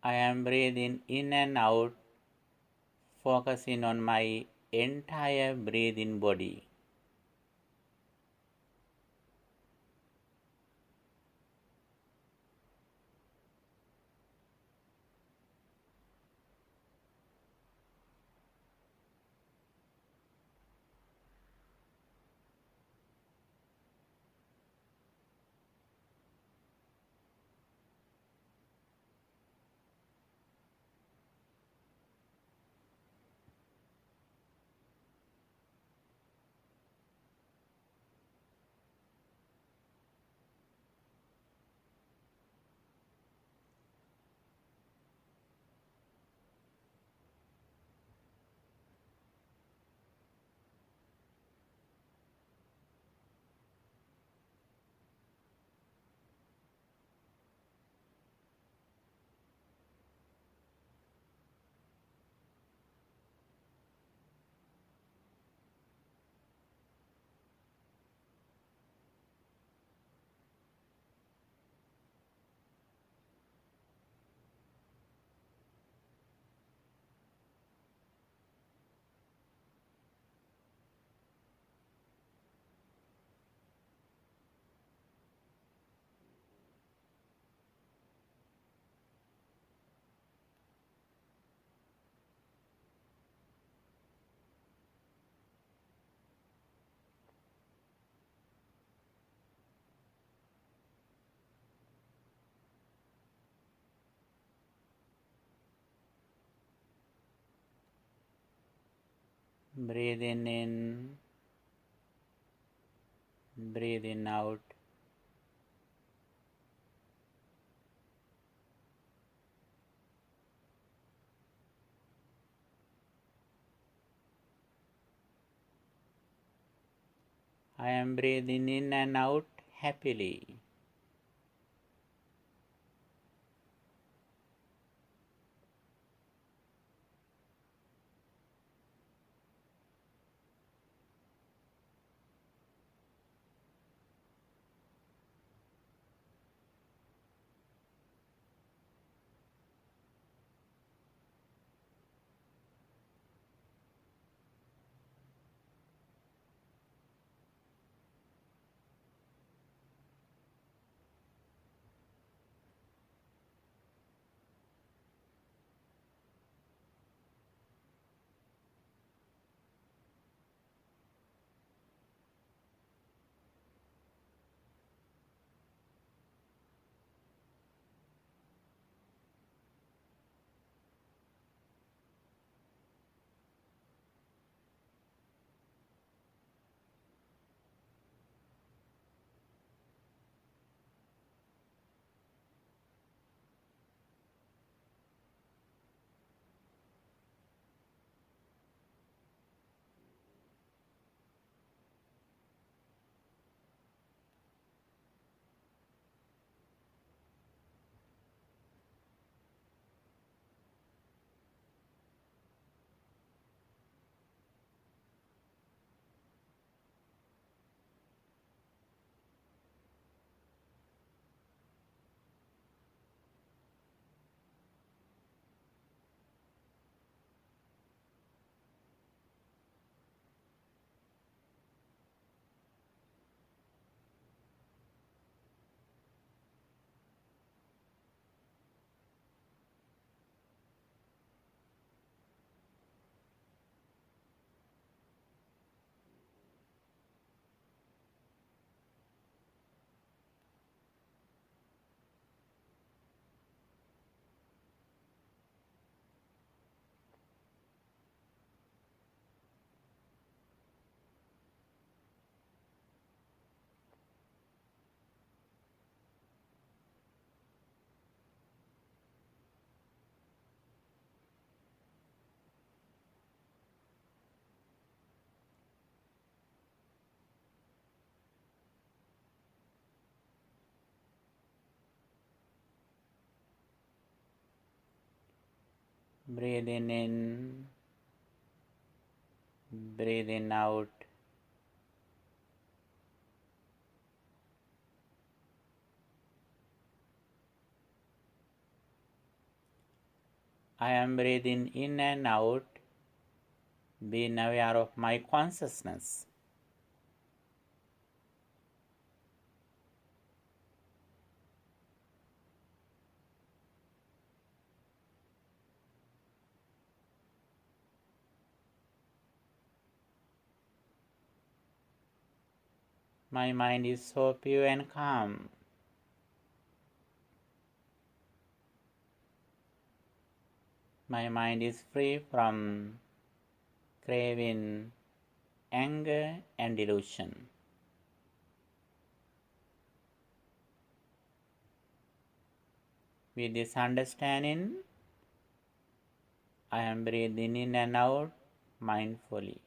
Speaker 1: I am breathing in and out, focusing on my entire breathing body. Breathing in, breathing out. I am breathing in and out happily. Breathing in, breathing out. I am breathing in and out, being aware of my consciousness. My mind is so pure and calm. My mind is free from craving, anger, and delusion. With this understanding, I am breathing in and out mindfully.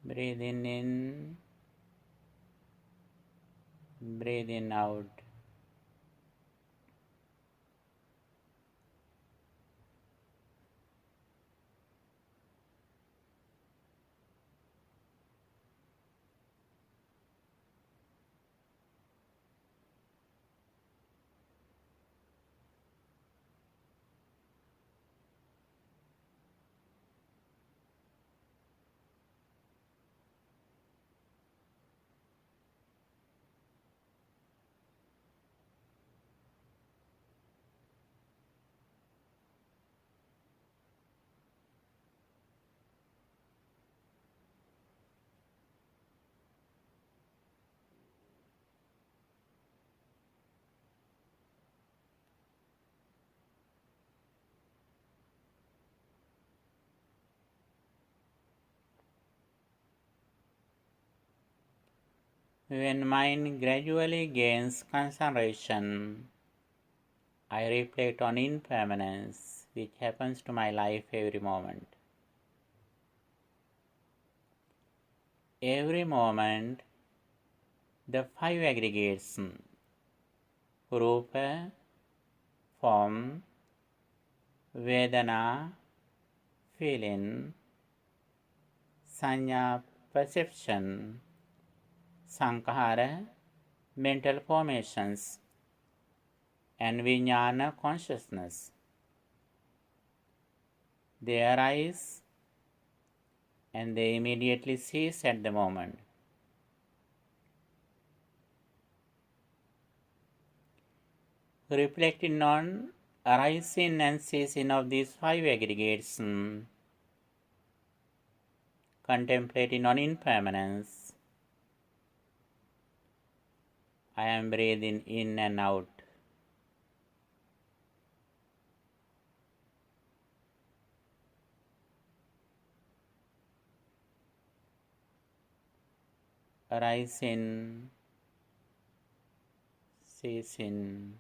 Speaker 1: Breathing in, breathing out. When mind gradually gains concentration, I reflect on impermanence which happens to my life every moment. Every moment, the five aggregates, Rupa, form, Vedana, feeling, Sanya, perception, Sankhara, mental formations, and Vijnana, consciousness. They arise and they immediately cease at the moment. Reflecting on arising and ceasing of these five aggregates, contemplating on impermanence. I am breathing in and out. Arising, ceasing.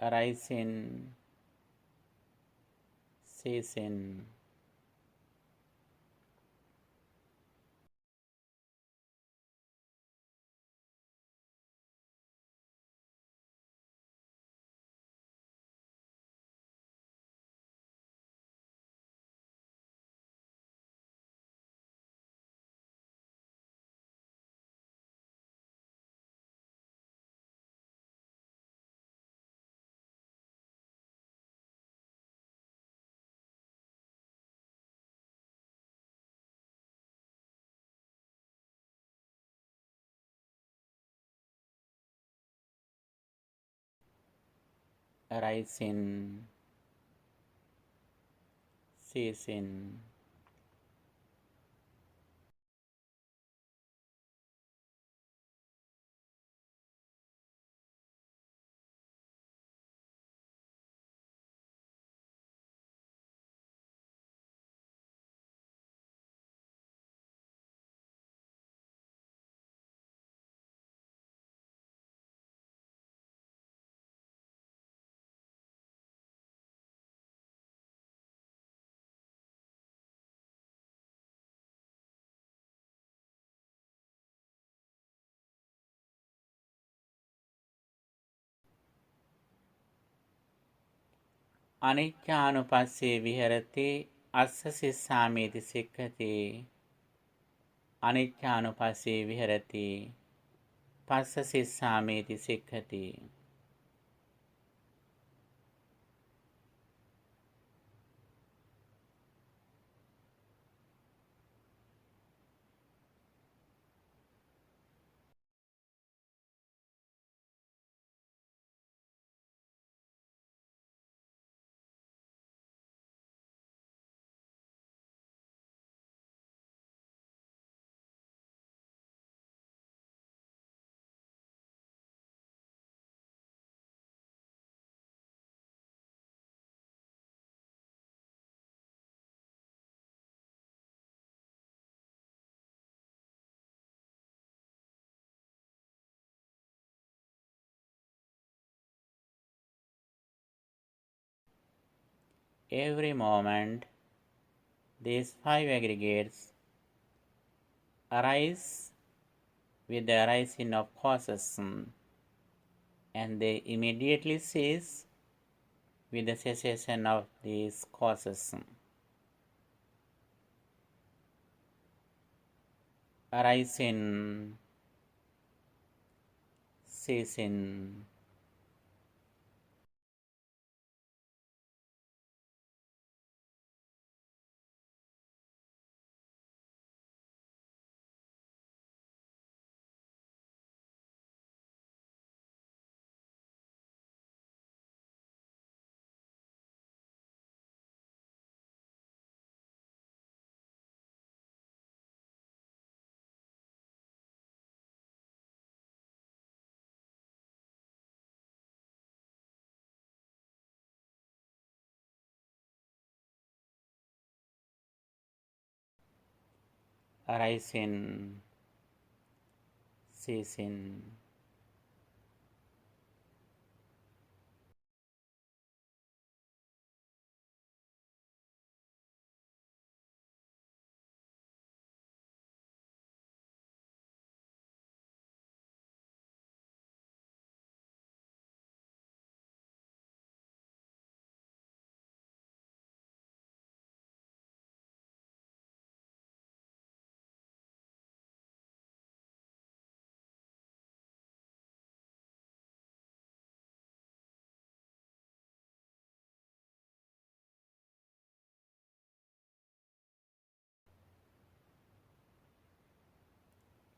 Speaker 1: Arising, ceasing. Arising, ceasing. Aniccanupassee viharati assa sissameti sikkati. Aniccanupassee viharati passa sissameti sikkati. Every moment, these five aggregates arise with the arising of causes, and they immediately cease with the cessation of these causes. Arising, ceasing. Arising, ceasing.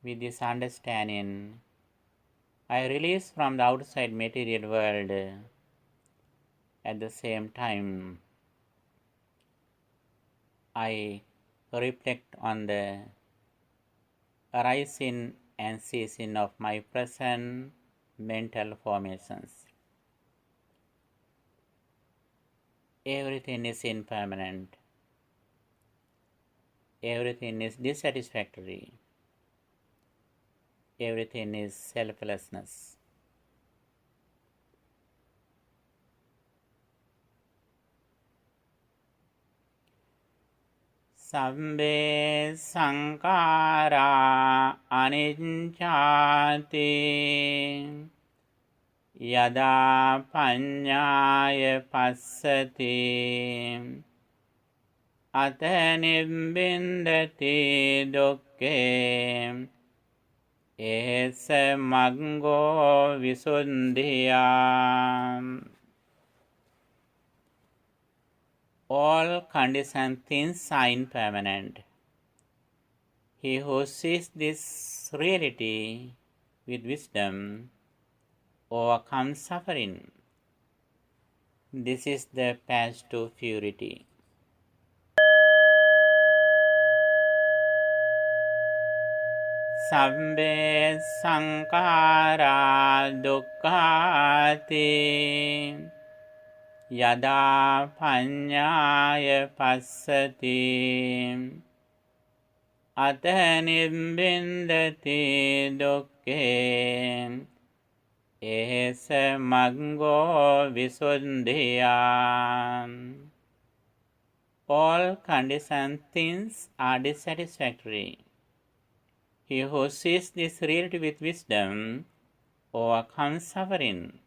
Speaker 1: With this understanding, I release from the outside material world. At the same time, I reflect on the arising and ceasing of my present mental formations. Everything is impermanent. Everything is dissatisfactory. Everything is selflessness. Sabbe sankara anicchati yada paññāya passati ata nibbindati dukke esa maggo visuddhiyā. All conditioned things are impermanent. He who sees this reality with wisdom overcomes suffering. This is the path to purity. Sabbe sankara dukkati yada paññāya passati ata nibbindati dukke esa maggo visuddhiyā. All conditioned things are dissatisfactory. He who sees this reality with wisdom overcomes suffering.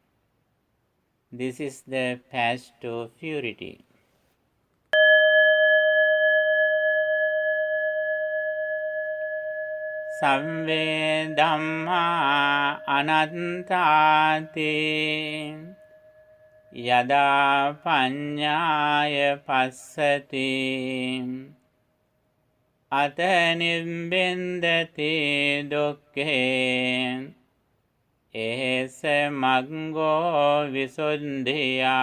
Speaker 1: This is the path to purity. Sabbe dhamma anattati yada paññāya passati ata nibbindati dukke esa maggo visuddhiyā.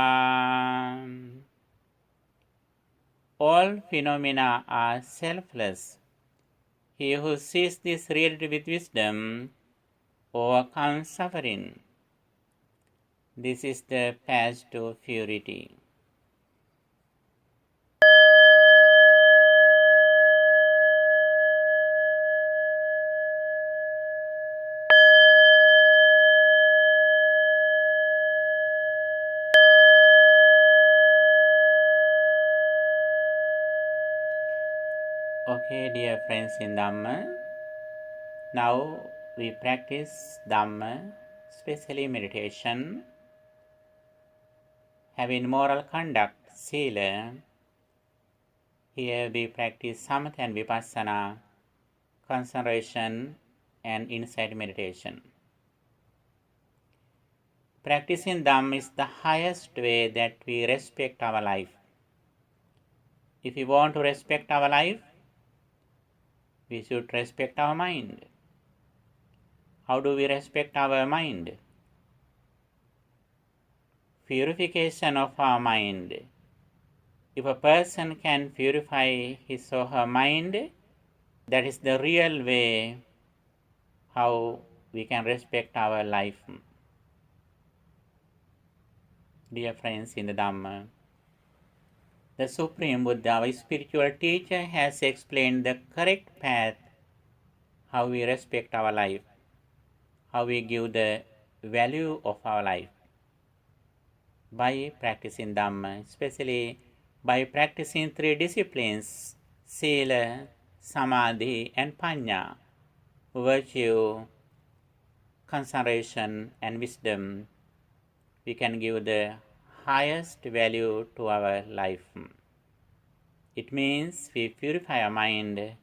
Speaker 1: All phenomena are selfless. He who sees this reality with wisdom overcomes suffering. This is the path to purity. Okay, dear friends in Dhamma, now we practice Dhamma, especially meditation, having moral conduct, Sila. Here we practice Samatha and Vipassana, concentration and insight meditation. Practicing Dhamma is the highest way that we respect our life. If we want to respect our life, we should respect our mind. How do we respect our mind? Purification of our mind. If a person can purify his or her mind, that is the real way how we can respect our life. Dear friends in the Dhamma, the Supreme Buddha, our spiritual teacher, has explained the correct path, how we respect our life, how we give the value of our life. By practicing Dhamma, especially by practicing 3 disciplines, Sila, Samadhi and Paññā, virtue, concentration and wisdom, we can give the highest value to our life. It means we purify our mind.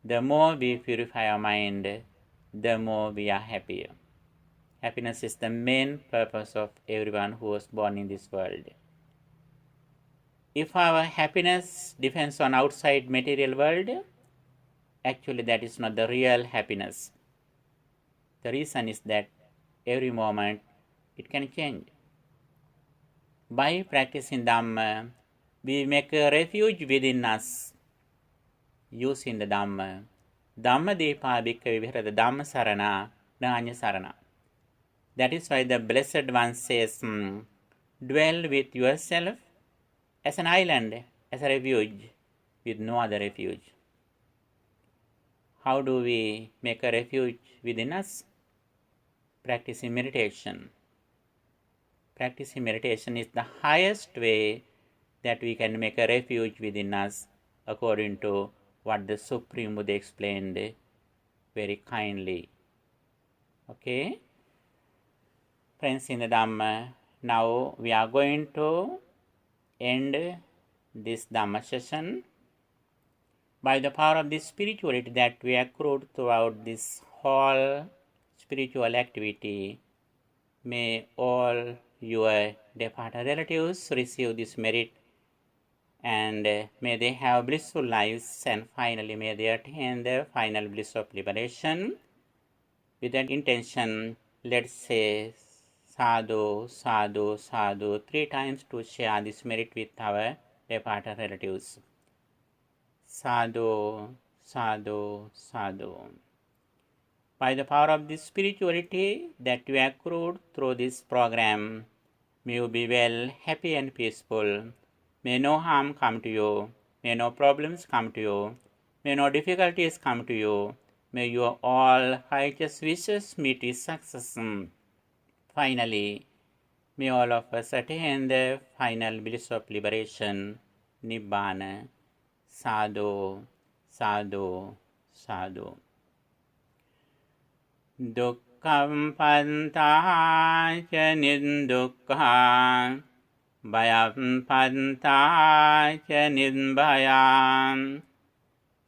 Speaker 1: The more we purify our mind, the more we are happier. Happiness is the main purpose of everyone who was born in this world. If our happiness depends on outside material world, Actually, that is not the real happiness. The reason is that every moment it can change. By practicing Dhamma, we make a refuge within us using the Dhamma. Dhamma Depa Bhikkhave Viharata Dhamma Sarana Nanya Sarana. That is why the Blessed One says, dwell with yourself as an island, as a refuge, with no other refuge. How do we make a refuge within us? Practicing meditation. Practicing meditation is the highest way that we can make a refuge within us, according to what the Supreme Buddha explained very kindly. Okay? Friends in the Dhamma, now we are going to end this Dhamma session. By the power of this spirituality that we accrued throughout this whole spiritual activity, may all your departed relatives receive this merit, and may they have blissful lives, and finally may they attain the final bliss of liberation. With that intention, let's say sadhu, sadhu, sadhu 3 times to share this merit with our departed relatives. Sadhu, sadhu, sadhu. By the power of this spirituality that we accrued through this program, may you be well, happy and peaceful. May no harm come to you. May no problems come to you. May no difficulties come to you. May your all righteous wishes meet with success. Finally, may all of us attain the final bliss of liberation, Nibbana. Sadhu, sadhu, sadhu. Dukkhaṃ pantāca niddukkhaṃ, bhayaṃ pantāca nidbhayaṃ,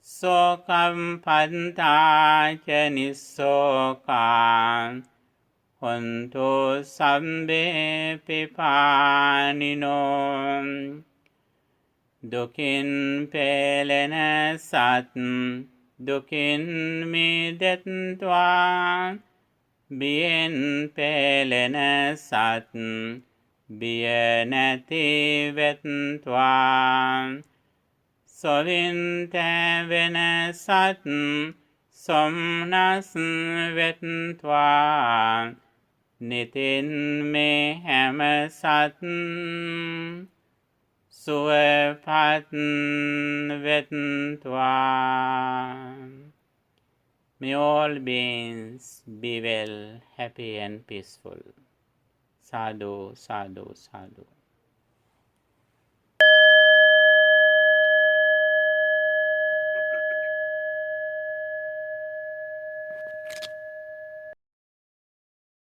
Speaker 1: sokaṃ pantāca nissokaṃ, hontu sabbe pipānino. Dukin pelena sat, dukin midettva, bien pelena sat, bienati vettva, sovinte vena sat, somnas vettva, nitin me ham sat, suepat vettva. May all beings be well, happy and peaceful. Sadhu, sadhu, sadhu.